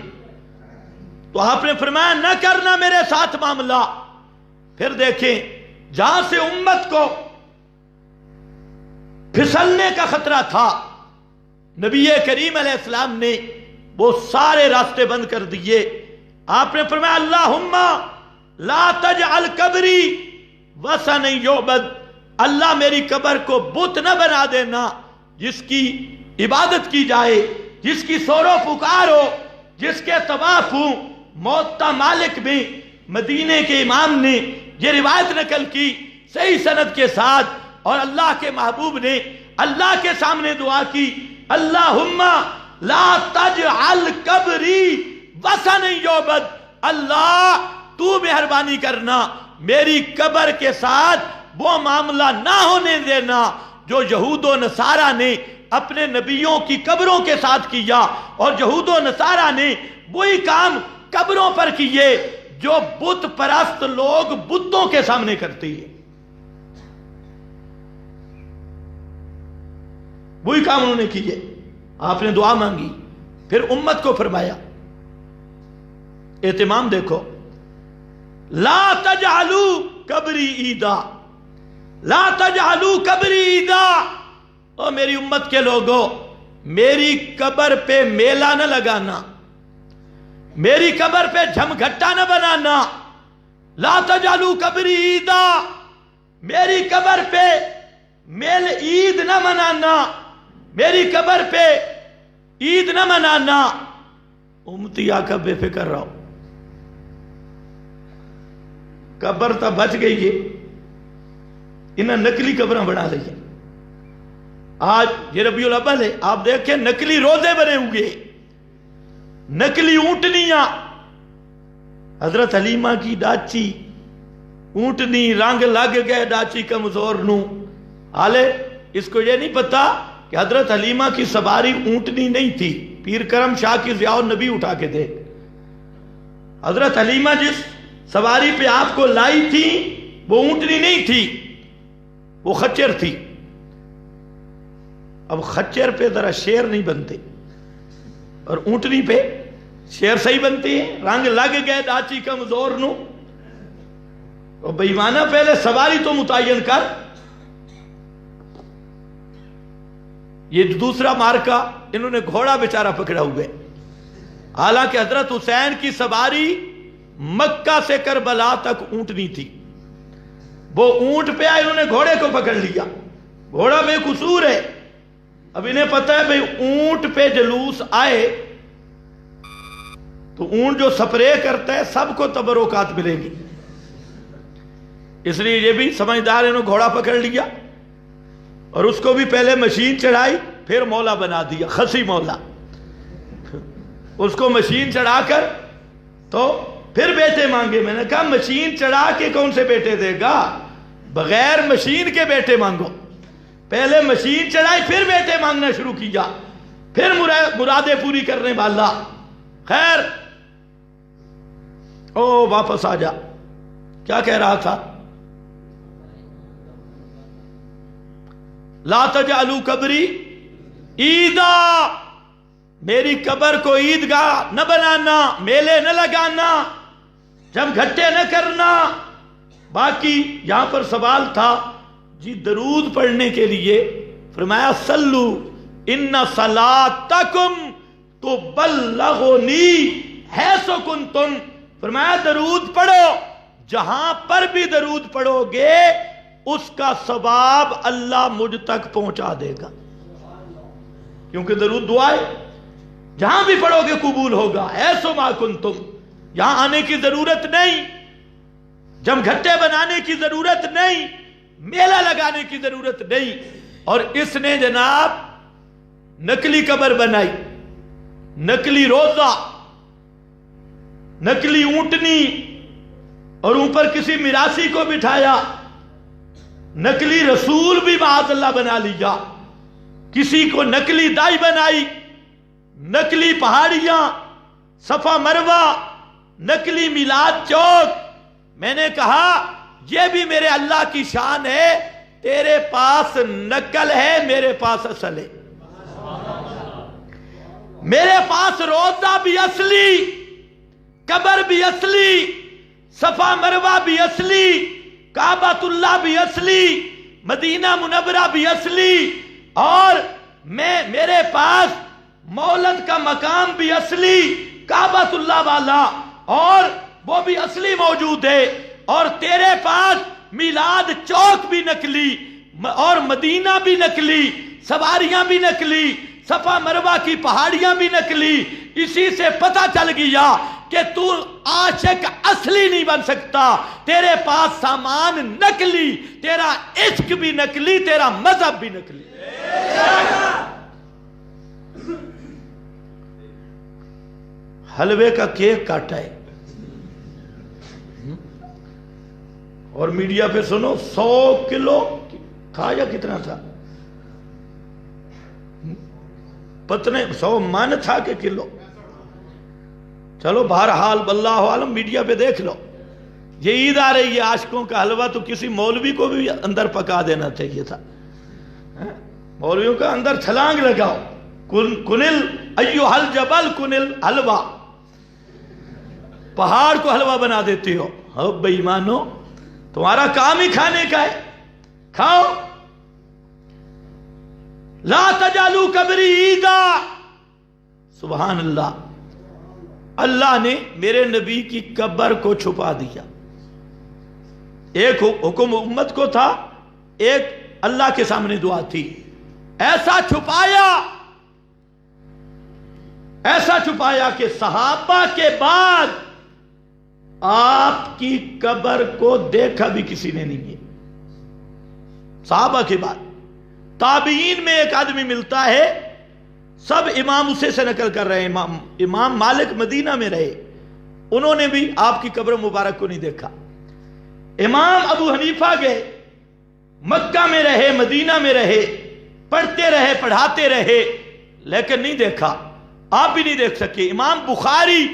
تو آپ نے فرمایا نہ کرنا میرے ساتھ معاملہ۔ پھر دیکھیں جہاں سے امت کو پھسلنے کا خطرہ تھا، نبی کریم علیہ السلام نے وہ سارے راستے بند کر دیے۔ آپ نے فرمایا اللہم لا تجعل قبری وثنا یعبد، اللہ میری قبر کو بت نہ بنا دینا جس کی عبادت کی جائے، جس کی سور و پکار ہو، جس کے طواف ہوں۔ موطا مالک میں مدینے کے امام نے یہ روایت نقل کی صحیح سند کے ساتھ، اور اللہ کے محبوب نے اللہ کے سامنے دعا کی اللہم لا تجعل قبری وثنا یعبد، اللہ تو مہربانی کرنا میری قبر کے ساتھ وہ معاملہ نہ ہونے دینا جو یہود و نصارہ نے اپنے نبیوں کی قبروں کے ساتھ کیا، اور یہود و نصارہ نے وہی کام قبروں پر کیے جو بت پرست لوگ بتوں کے سامنے کرتے ہیں، وہی کام انہوں نے کیے۔ آپ نے دعا مانگی، پھر امت کو فرمایا اہتمام دیکھو، لا تجعلوا قبری عیدا، لا تجعلوا قبری عیدا، او میری امت کے لوگوں میری قبر پہ میلہ نہ لگانا، میری قبر پہ جھمگھٹا نہ بنانا، لا تجعلوا قبری عیدا، میری قبر پہ میل عید نہ منانا، میری قبر پہ عید نہ منانا۔ امتی آقا بے فکر رہو، قبر تو بچ گئی ہے، انہیں نقلی قبریں بنا لی ہیں۔ آج یہ ربیع الاول ہے، آپ دیکھیں نقلی روزے بنے ہوئے، نقلی اونٹنیاں، حضرت حلیمہ کی ڈاچی اونٹنی رنگ لگ گئے ڈاچی کمزور نو، حالے اس کو یہ نہیں پتا کہ حضرت حلیمہ کی سواری اونٹنی نہیں تھی، پیر کرم شاہ کی ضیاء النبی اٹھا کے دے۔ حضرت حلیمہ جس سواری پہ آپ کو لائی تھی وہ اونٹنی نہیں تھی، وہ خچر تھی۔ اب خچر پہ ذرا شیر نہیں بنتے، اور اونٹنی پہ شیر صحیح بنتی ہے، رنگ لگ گئے ڈاچی کمزور نو۔ اور بے ایمانہ پہلے سواری تو متعین کر۔ یہ دوسرا مارکا، انہوں نے گھوڑا بیچارہ پکڑا ہوئے، حالانکہ حضرت حسین کی سواری مکہ سے کربلا تک اونٹنی تھی، وہ اونٹ پہ آئے، انہوں نے گھوڑے کو پکڑ لیا، گھوڑا بے قصور ہے۔ اب انہیں پتہ ہے بھئی اونٹ پہ جلوس آئے تو اونٹ جو سپرے کرتا ہے سب کو تبرکات ملے گی، اس لیے یہ بھی سمجھدار انہوں نے گھوڑا پکڑ لیا، اور اس کو بھی پہلے مشین چڑھائی، پھر مولا بنا دیا، خسی مولا۔ اس کو مشین چڑھا کر تو پھر بیٹے مانگے۔ میں نے کہا مشین چڑھا کے کون سے بیٹے دے گا، بغیر مشین کے بیٹے مانگو۔ پہلے مشین چڑھائی، پھر بیٹے مانگنا شروع کیا، پھر مرادیں پوری کرنے والا۔ خیر، او واپس آ جا، کیا کہہ رہا تھا؟ لا تجعلوا قبری عیدا، میری قبر کو عیدگاہ نہ بنانا، میلے نہ لگانا، جھمگھٹے نہ کرنا۔ باقی یہاں پر سوال تھا جی درود پڑھنے کے لیے، فرمایا صلو ان صلاتکم تبلغنی حیث کنتم، فرمایا درود پڑھو، جہاں پر بھی درود پڑھو گے اس کا ثواب اللہ مجھ تک پہنچا دے گا، کیونکہ درود دعا ہے، جہاں بھی پڑھو گے قبول ہوگا۔ ایسو ما کنتم، یہاں آنے کی ضرورت نہیں، جمگھٹے بنانے کی ضرورت نہیں، میلہ لگانے کی ضرورت نہیں۔ اور اس نے جناب نقلی قبر بنائی، نقلی روزہ، نقلی اونٹنی، اور اوپر کسی میراثی کو بٹھایا، نقلی رسول بھی معاذ اللہ بنا لیا۔ کسی کو نقلی دائی بنائی، نقلی پہاڑیاں، صفا مروہ، نقلی میلاد چوک. میں نے کہا یہ بھی میرے اللہ کی شان ہے، تیرے پاس نقل ہے، میرے پاس اصل ہے. میرے پاس روزہ بھی اصلی، قبر بھی اصلی، صفا مروہ بھی اصلی، کعبۃ اللہ بھی اصلی، مدینہ منورہ بھی اصلی، اور میرے پاس مولد کا مقام بھی اصلی، کعبۃ اللہ والا، اور وہ بھی اصلی موجود ہے. اور تیرے پاس میلاد چوک بھی نقلی، اور مدینہ بھی نقلی، سواریاں بھی نقلی، صفا مروہ کی پہاڑیاں بھی نقلی. اسی سے پتہ چل گیا کہ تو عاشق اصلی نہیں بن سکتا. تیرے پاس سامان نقلی، تیرا عشق بھی نقلی، تیرا مذہب بھی نقلی. حلوے کا کیک کاٹا ہے اور میڈیا پہ سنو 100 کلو تھا یا کتنا تھا، پتنے 100 من تھا کہ کلو، چلو بہرحال واللہ عالم، میڈیا پہ دیکھ لو. یہ عید آ رہی ہے، عاشقوں کا حلوہ تو کسی مولوی کو بھی اندر پکا دینا چاہیے تھا. مولویوں کا اندر چھلانگ لگاؤ، کنل ایوہ الجبل کنل حلوہ، پہاڑ کو حلوہ بنا دیتے ہو. اب بے ایمانو، تمہارا کام ہی کھانے کا ہے، کھاؤ. لا تجعلوا قبری عیدا. سبحان اللہ، اللہ نے میرے نبی کی قبر کو چھپا دیا. ایک حکم امت کو تھا، ایک اللہ کے سامنے دعا تھی. ایسا چھپایا کہ صحابہ کے بعد آپ کی قبر کو دیکھا بھی کسی نے نہیں ہے. صحابہ کے بعد تابعین میں ایک آدمی ملتا ہے، سب امام اسے سے نقل کر رہے ہیں. امام مالک مدینہ میں رہے، انہوں نے بھی آپ کی قبر مبارک کو نہیں دیکھا. امام ابو حنیفہ گئے، مکہ میں رہے، مدینہ میں رہے، پڑھتے رہے، پڑھاتے رہے، لیکن نہیں دیکھا. آپ بھی نہیں دیکھ سکے. امام بخاری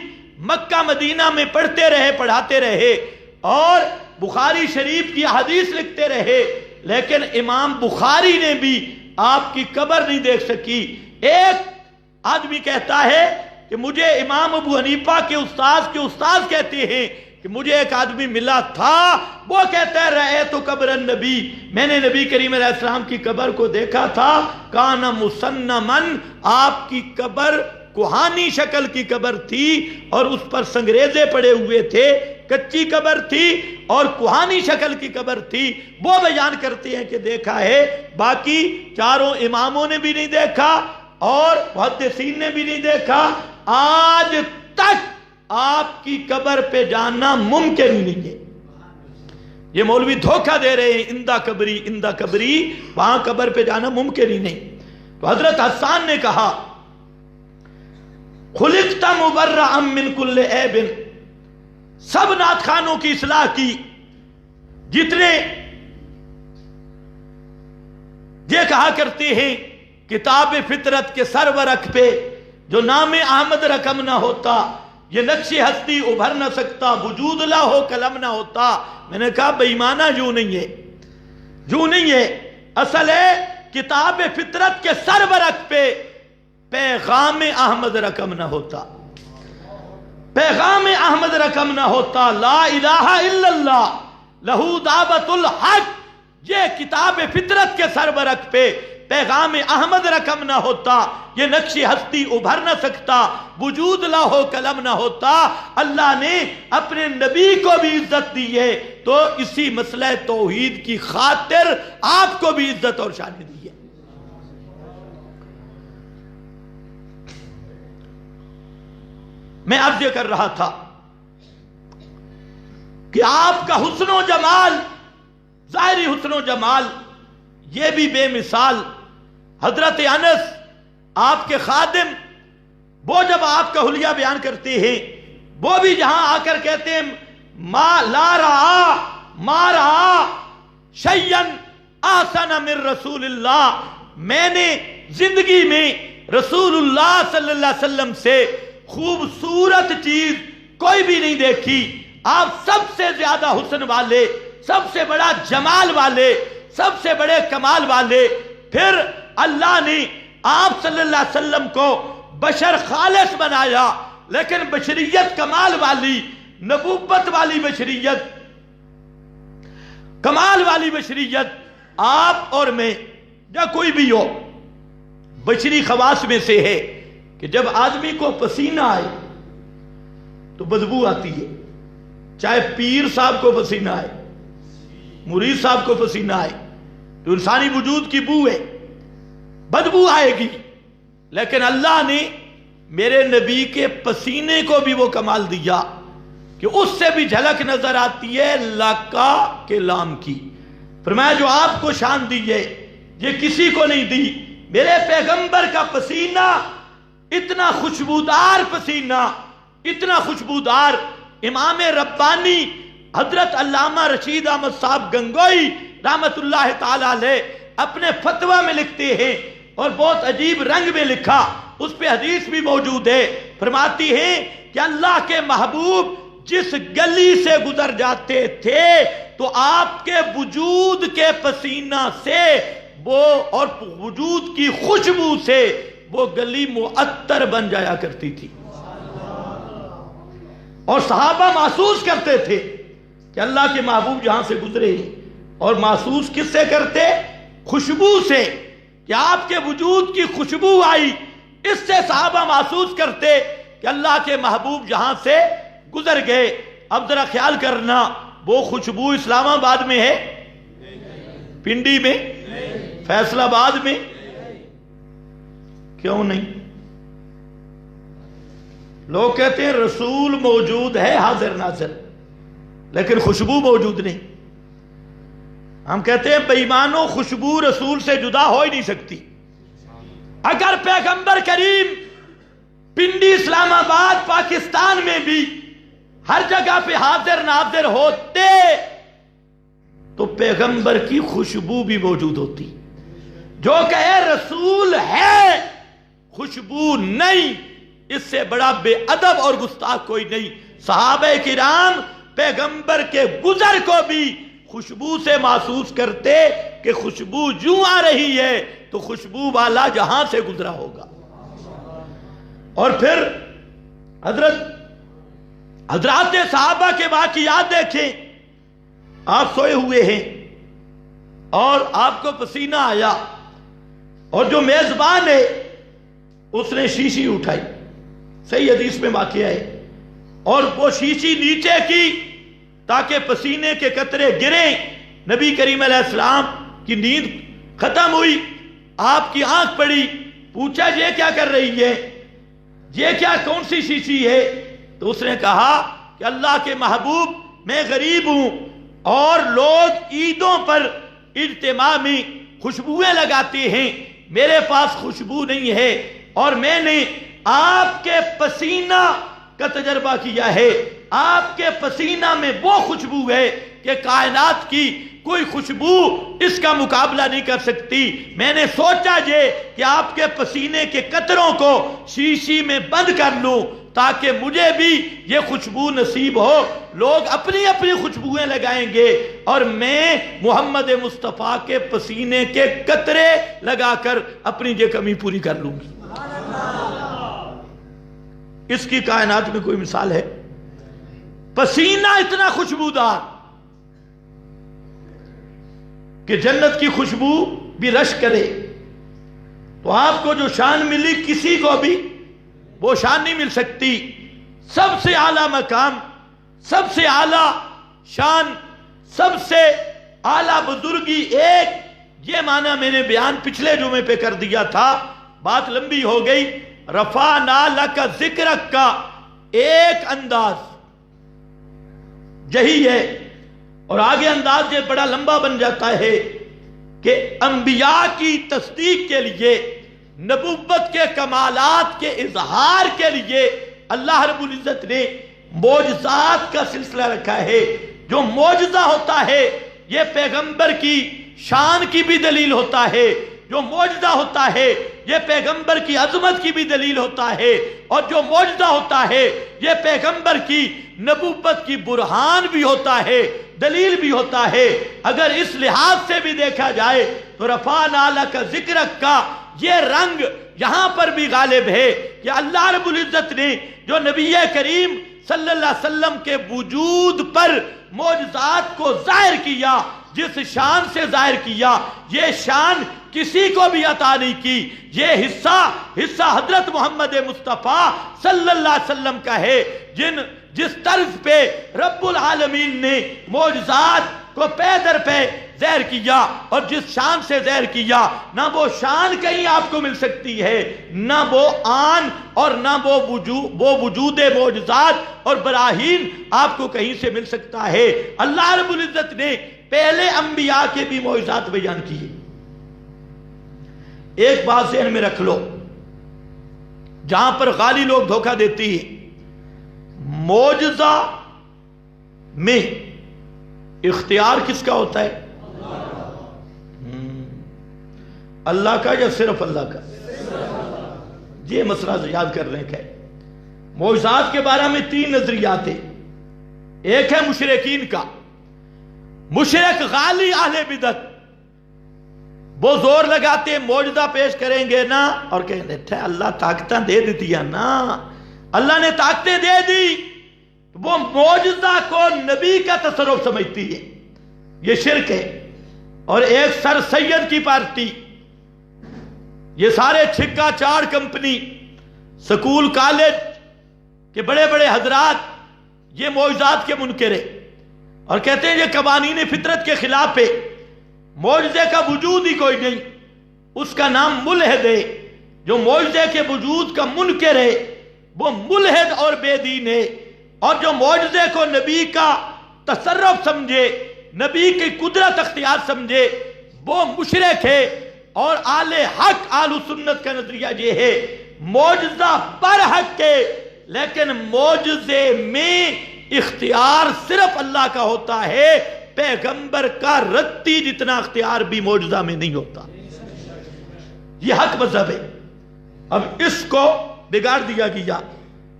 مکہ مدینہ میں پڑھتے رہے، پڑھاتے رہے، اور بخاری شریف کی حدیث لکھتے رہے، لیکن امام بخاری نے بھی آپ کی قبر نہیں دیکھ سکی. ایک آدمی کہتا ہے کہ مجھے امام ابو حنیفہ کے استاذ کہتے ہیں کہ مجھے ایک آدمی ملا تھا، وہ کہتا ہے رأیت قبر النبی، میں نے نبی کریم علیہ السلام کی قبر کو دیکھا تھا. کان مسنمن، آپ کی قبر کوہانی شکل کی قبر تھی اور اس پر سنگریزے پڑے ہوئے تھے، کچی قبر تھی اور کوہانی شکل کی قبر تھی. وہ بیان کرتے ہیں کہ دیکھا ہے. باقی چاروں اماموں نے بھی نہیں دیکھا اور محدثین نے بھی نہیں دیکھا. آج تک آپ کی قبر پہ جانا ممکن ہی نہیں ہے. یہ مولوی دھوکہ دے رہے ہیں، اندہ قبری، وہاں قبر پہ جانا ممکن ہی نہیں. تو حضرت حسان نے کہا خلقت مبرأ من کل عیب. سب نعت خانوں کی اصلاح کی، جتنے یہ کہا کرتے ہیں کتاب فطرت کے سرورق پہ جو نام احمد رقم نہ ہوتا، یہ نقش ہستی ابھر نہ سکتا، وجود لا ہو قلم نہ ہوتا. میں نے کہا بے ایمانہ یوں نہیں ہے. اصل ہے کتاب فطرت کے سرورق پہ پیغام احمد رقم نہ ہوتا، لا الہ الا اللہ لہو دعوت الحق. یہ کتاب فطرت کے سرورق پہ پیغام احمد رقم نہ ہوتا، یہ نقش ہستی ابھر نہ سکتا، وجود لا ہو قلم نہ ہوتا. اللہ نے اپنے نبی کو بھی عزت دی ہے، تو اسی مسئلہ توحید کی خاطر آپ کو بھی عزت اور شان دی ہے. میں عرض یہ کر رہا تھا کہ آپ کا حسن و جمال، ظاہری حسن و جمال، یہ بھی بے مثال. حضرت انس آپ کے خادم، وہ جب آپ کا حلیہ بیان کرتے ہیں، وہ بھی جہاں آ کر کہتے ہیں ما رہا شیئن احسن من رسول اللہ، میں نے زندگی میں رسول اللہ صلی اللہ علیہ وسلم سے خوبصورت چیز کوئی بھی نہیں دیکھی. آپ سب سے زیادہ حسن والے، سب سے بڑا جمال والے، سب سے بڑے کمال والے. پھر اللہ نے آپ صلی اللہ علیہ وسلم کو بشر خالص بنایا، لیکن بشریت کمال والی، نبوت والی بشریت، کمال والی بشریت آپ اور میں یا کوئی بھی ہو، بشری خواص میں سے ہے کہ جب آدمی کو پسینہ آئے تو بدبو آتی ہے. چاہے پیر صاحب کو پسینہ آئے، مرید صاحب کو پسینہ آئے، تو انسانی وجود کی بو ہے، بدبو آئے گی. لیکن اللہ نے میرے نبی کے پسینے کو بھی وہ کمال دیا کہ اس سے بھی جھلک نظر آتی ہے لاکا کے لام کی. فرمایا جو آپ کو شان دی ہے یہ کسی کو نہیں دی. میرے پیغمبر کا پسینہ اتنا خوشبودار پسینہ، اتنا خوشبودار. امام ربانی حضرت علامہ رشید احمد صاحب گنگوئی رحمت اللہ تعالی علیہ اپنے فتویٰ میں لکھتے ہیں، اور بہت عجیب رنگ میں لکھا، اس پہ حدیث بھی موجود ہے. فرماتی ہیں کہ اللہ کے محبوب جس گلی سے گزر جاتے تھے تو آپ کے وجود کے پسینہ سے وہ اور وجود کی خوشبو سے وہ گلی معطر بن جایا کرتی تھی. اور صحابہ محسوس کرتے تھے کہ اللہ کے محبوب جہاں سے گزرے، اور محسوس کس سے کرتے؟ خوشبو سے، کہ آپ کے وجود کی خوشبو آئی. اس سے صحابہ محسوس کرتے کہ اللہ کے محبوب جہاں سے گزر گئے. اب ذرا خیال کرنا، وہ خوشبو اسلام آباد میں ہے؟ پنڈی میں؟ فیصل آباد میں؟ کیوں نہیں؟ لوگ کہتے ہیں رسول موجود ہے حاضر ناظر، لیکن خوشبو موجود نہیں. ہم کہتے ہیں بے ایمانوں، خوشبو رسول سے جدا ہو ہی نہیں سکتی. اگر پیغمبر کریم پنڈی، اسلام آباد، پاکستان میں بھی ہر جگہ پہ حاضر ناظر ہوتے تو پیغمبر کی خوشبو بھی موجود ہوتی. جو کہے رسول ہے خوشبو نہیں، اس سے بڑا بے ادب اور گستاخ کوئی نہیں. صحابہ کرام پیغمبر کے گزر کو بھی خوشبو سے محسوس کرتے کہ خوشبو جو آ رہی ہے تو خوشبو والا جہاں سے گزرا ہوگا. اور پھر حضرات صحابہ کے واقعات دیکھیں. آپ سوئے ہوئے ہیں اور آپ کو پسینہ آیا، اور جو میزبان ہے اس نے شیشی اٹھائی، صحیح حدیث میں واقعہ ہے، اور وہ شیشی نیچے کی تاکہ پسینے کے قطرے گریں. نبی کریم علیہ السلام کی نیند ختم ہوئی، آپ کی آنکھ پڑی، پوچھا یہ کیا کر رہی ہے، یہ کیا کون سی شیشی ہے؟ تو اس نے کہا کہ اللہ کے محبوب میں غریب ہوں، اور لوگ عیدوں پر اجتماع میں خوشبوئیں لگاتے ہیں، میرے پاس خوشبو نہیں ہے، اور میں نے آپ کے پسینہ کا تجربہ کیا ہے. آپ کے پسینہ میں وہ خوشبو ہے کہ کائنات کی کوئی خوشبو اس کا مقابلہ نہیں کر سکتی. میں نے سوچا کہ آپ کے پسینے کے قطروں کو شیشی میں بند کر لوں تاکہ مجھے بھی یہ خوشبو نصیب ہو. لوگ اپنی اپنی خوشبوئیں لگائیں گے اور میں محمد مصطفیٰ کے پسینے کے قطرے لگا کر اپنی یہ کمی پوری کر لوں گی. اس کی کائنات میں کوئی مثال ہے؟ پسینہ اتنا خوشبودار کہ جنت کی خوشبو بھی رش کرے. تو آپ کو جو شان ملی کسی کو بھی وہ شان نہیں مل سکتی. سب سے اعلیٰ مقام، سب سے اعلیٰ شان، سب سے اعلیٰ بزرگی ایک، یہ معنی میں نے بیان پچھلے جمعے پہ کر دیا تھا، بات لمبی ہو گئی. رفعنا لک ذکرک کا ایک انداز یہی ہے، اور آگے انداز یہ بڑا لمبا بن جاتا ہے کہ انبیاء کی تصدیق کے لیے، نبوت کے کمالات کے اظہار کے لیے اللہ رب العزت نے معجزات کا سلسلہ رکھا ہے. جو معجزہ ہوتا ہے یہ پیغمبر کی شان کی بھی دلیل ہوتا ہے، جو معجزہ ہوتا ہے یہ پیغمبر کی عظمت کی بھی دلیل ہوتا ہے، اور جو معجزہ ہوتا ہے یہ پیغمبر کی نبوت کی برہان بھی ہوتا ہے، دلیل بھی ہوتا ہے۔ اگر اس لحاظ سے بھی دیکھا جائے تو رفعنا لک ذکرک کا یہ رنگ یہاں پر بھی غالب ہے کہ اللہ رب العزت نے جو نبی کریم صلی اللہ علیہ وسلم کے وجود پر معجزات کو ظاہر کیا، جس شان سے ظاہر کیا، یہ شان کسی کو بھی عطا نہیں کی۔ یہ حصہ حضرت محمد مصطفیٰ صلی اللہ علیہ وسلم کا ہے، جس طرز پہ رب العالمین نے معجزات کو پے در پہ ظاہر کیا اور جس شان سے ظاہر کیا، نہ وہ شان کہیں آپ کو مل سکتی ہے، نہ وہ آن اور نہ وہ وجود معجزات اور براہین آپ کو کہیں سے مل سکتا ہے۔ اللہ رب العزت نے پہلے انبیاء کے بھی معجزات بیان کیے۔ ایک بات ذہن میں رکھ لو، جہاں پر غالی لوگ دھوکہ دیتی ہیں، معجزہ میں اختیار کس کا ہوتا ہے؟ اللہ کا یا صرف اللہ کا؟ یہ مسئلہ یاد کرنے کا ہے۔ معجزات کے بارے میں 3 نظریات ہیں۔ ایک ہے مشرکین کا، مشرک غالی اہل بدعت، وہ زور لگاتے معجزہ پیش کریں گے نا اور کہیں گے اللہ طاقتیں دے دیتی ہے نا، اللہ نے طاقتیں دے دی، وہ معجزہ کو نبی کا تصرف سمجھتی ہے، یہ شرک ہے۔ اور ایک سر سید کی پارٹی، یہ سارے چھکا چاڑ کمپنی، سکول کالج کے بڑے بڑے حضرات یہ معجزات کے منکر ہیں اور کہتے ہیں یہ قوانین فطرت کے خلاف ہے، معجزے کا وجود ہی کوئی نہیں۔ اس کا نام ملحد ہے۔ جو معجزے کے وجود کا منکر ہے وہ ملحد اور بے دین ہے، اور جو معجزے کو نبی کا تصرف سمجھے، نبی کی قدرت اختیار سمجھے، وہ مشرک ہے۔ اور آل حق آل سنت کا نظریہ یہ ہے معجزہ پر حق ہے، لیکن معجزے میں اختیار صرف اللہ کا ہوتا ہے، پیغمبر کا رتی جتنا اختیار بھی معجزہ میں نہیں ہوتا۔ یہ حق مذہب ہے۔ اب اس کو بگاڑ دیا گیا،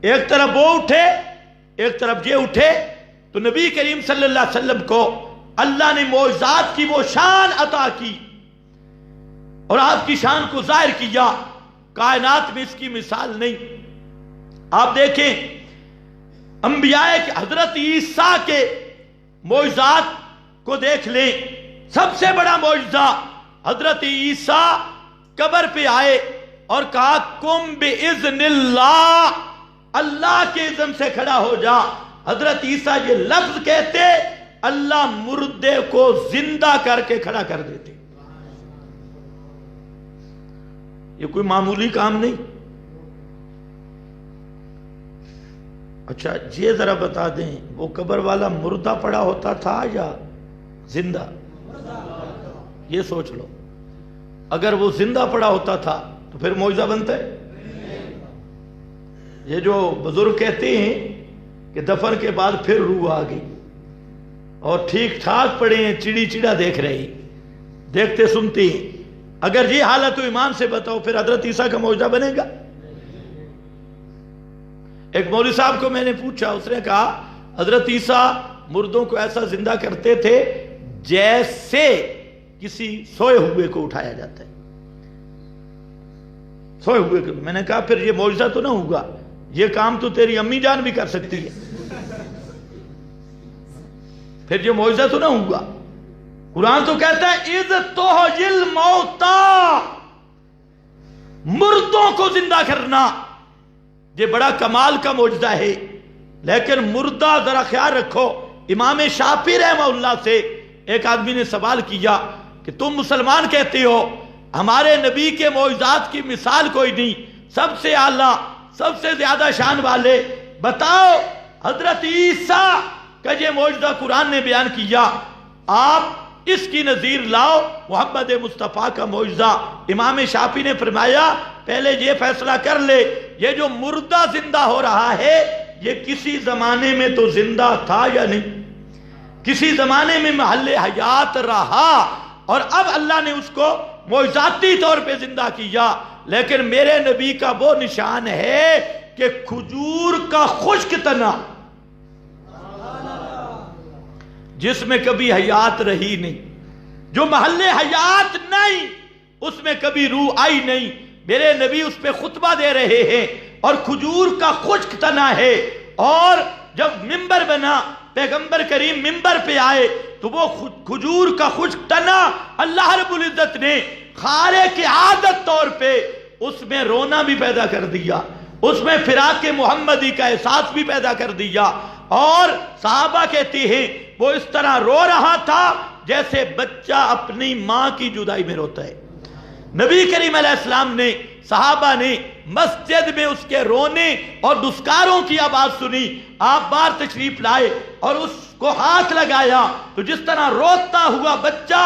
ایک طرف وہ اٹھے ایک طرف یہ اٹھے، تو نبی کریم صلی اللہ علیہ وسلم کو اللہ نے معجزات کی وہ شان عطا کی اور آپ کی شان کو ظاہر کیا، کائنات میں اس کی مثال نہیں۔ آپ دیکھیں انبیاء کے حضرت عیسیٰ کے معجزات کو دیکھ لیں، سب سے بڑا معجزہ حضرت عیسیٰ قبر پہ آئے اور کہا قم بِإِذْنِ اللَّهِ، اللہ کے اذن سے کھڑا ہو جا۔ حضرت عیسیٰ یہ لفظ کہتے اللہ مردے کو زندہ کر کے کھڑا کر دیتے۔ یہ کوئی معمولی کام نہیں۔ اچھا یہ ذرا بتا دیں وہ قبر والا مردہ پڑا ہوتا تھا یا زندہ؟ یہ سوچ لو، اگر وہ زندہ پڑا ہوتا تھا تو پھر معجزہ بنتا ہے؟ یہ جو بزرگ کہتے ہیں کہ دفن کے بعد پھر روح آ گئی اور ٹھیک ٹھاک پڑے ہیں، چڑی چڑا دیکھ رہے ہیں، دیکھتے سنتے ہیں، اگر یہ حالت و ایمان سے بتاؤ پھر حضرت عیسیٰ کا معجزہ بنے گا؟ ایک مولوی صاحب کو میں نے پوچھا، اس نے کہا حضرت عیسیٰ مردوں کو ایسا زندہ کرتے تھے جیسے کسی سوئے ہوئے کو اٹھایا جاتا ہے، سوئے ہوئے کو۔ میں نے کہا پھر یہ معجزہ تو نہ ہوگا، یہ کام تو تیری امی جان بھی کر سکتی ہے، پھر یہ معجزہ تو نہ ہوگا۔ قرآن تو کہتا ہے اذ تحیی الموتیٰ، مردوں کو زندہ کرنا، یہ بڑا کمال کا معجزہ ہے۔ لیکن مردہ ذرا خیال رکھو، امام شافعی رحمہ اللہ سے ایک آدمی نے سوال کیا کہ تم مسلمان کہتے ہو ہمارے نبی کے معجزات کی مثال کوئی نہیں، سب سے اعلیٰ سب سے زیادہ شان والے، بتاؤ حضرت عیسیٰ کا یہ معجزہ قرآن نے بیان کیا، آپ اس کی نظیر لاؤ محمد مصطفیٰ کا معجزہ۔ امام شافعی نے فرمایا پہلے یہ فیصلہ کر لے یہ جو مردہ زندہ ہو رہا ہے یہ کسی زمانے میں تو زندہ تھا یا نہیں؟ کسی زمانے میں محل حیات رہا اور اب اللہ نے اس کو معجزاتی طور پہ زندہ کیا، لیکن میرے نبی کا وہ نشان ہے کہ کھجور کا خشک تنا جس میں کبھی حیات رہی نہیں، جو محل حیات نہیں، اس میں کبھی روح آئی نہیں، میرے نبی اس پہ خطبہ دے رہے ہیں اور کھجور کا خشک تنا ہے۔ اور جب منبر بنا، پیغمبر کریم منبر پہ آئے تو وہ کھجور کا خشک تنا اللہ رب العزت نے خارق عادت طور پہ اس میں رونا بھی پیدا کر دیا، اس میں فراق محمدی کا احساس بھی پیدا کر دیا، اور صحابہ کہتے ہیں وہ اس طرح رو رہا تھا جیسے بچہ اپنی ماں کی جدائی میں روتا ہے۔ نبی کریم علیہ السلام نے، صحابہ نے مسجد میں اس کے رونے اور دسکاروں کی آواز سنی، آپ بار تشریف لائے اور اس کو ہاتھ لگایا تو جس طرح روتا ہوا بچہ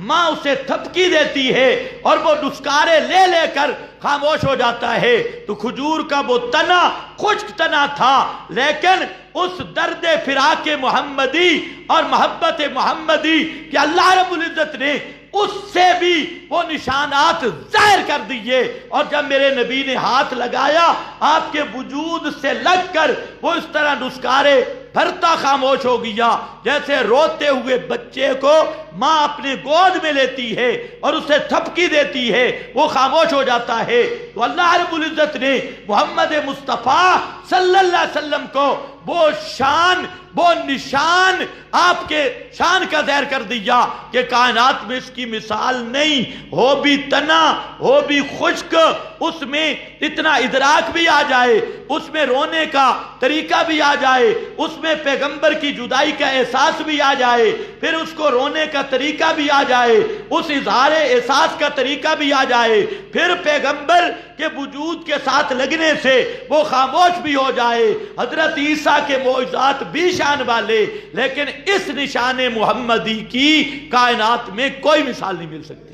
ماں اسے تھپکی دیتی ہے اور وہ دسکارے لے لے کر خاموش ہو جاتا ہے، تو کھجور کا وہ تنا خشک تنا تھا، لیکن اس درد فراق محمدی اور محبت محمدی کہ اللہ رب العزت نے اس سے بھی وہ نشانات ظاہر کر دیے، اور جب میرے نبی نے ہاتھ لگایا آپ کے وجود سے لگ کر وہ اس طرح دسکارے بھرتا خاموش ہو گیا جیسے روتے ہوئے بچے کو ماں اپنے گود میں لیتی ہے اور اسے تھپکی دیتی ہے، وہ خاموش ہو جاتا ہے۔ تو اللہ رب العزت نے محمد مصطفیٰ صلی اللہ علیہ وسلم کو وہ شان، وہ نشان آپ کے شان کا ظاہر کر دیا کہ کائنات میں اس کی مثال نہیں، ہو بھی تنا ہو بھی خشک، اس میں اتنا ادراک بھی آ جائے، اس میں رونے کا طریقہ بھی آ جائے، اس میں پیغمبر کی جدائی کا احساس بھی آ جائے، پھر اس کو رونے کا طریقہ بھی آ جائے، اس اظہار احساس کا طریقہ بھی آ جائے، پھر پیغمبر کے وجود کے ساتھ لگنے سے وہ خاموش بھی ہو جائے۔ حضرت عیسیٰ کے معجزات بھی شان والے، لیکن اس نشان محمدی کی کائنات میں کوئی مثال نہیں مل سکتی۔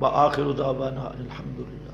وآخر دعوانا الحمدللہ۔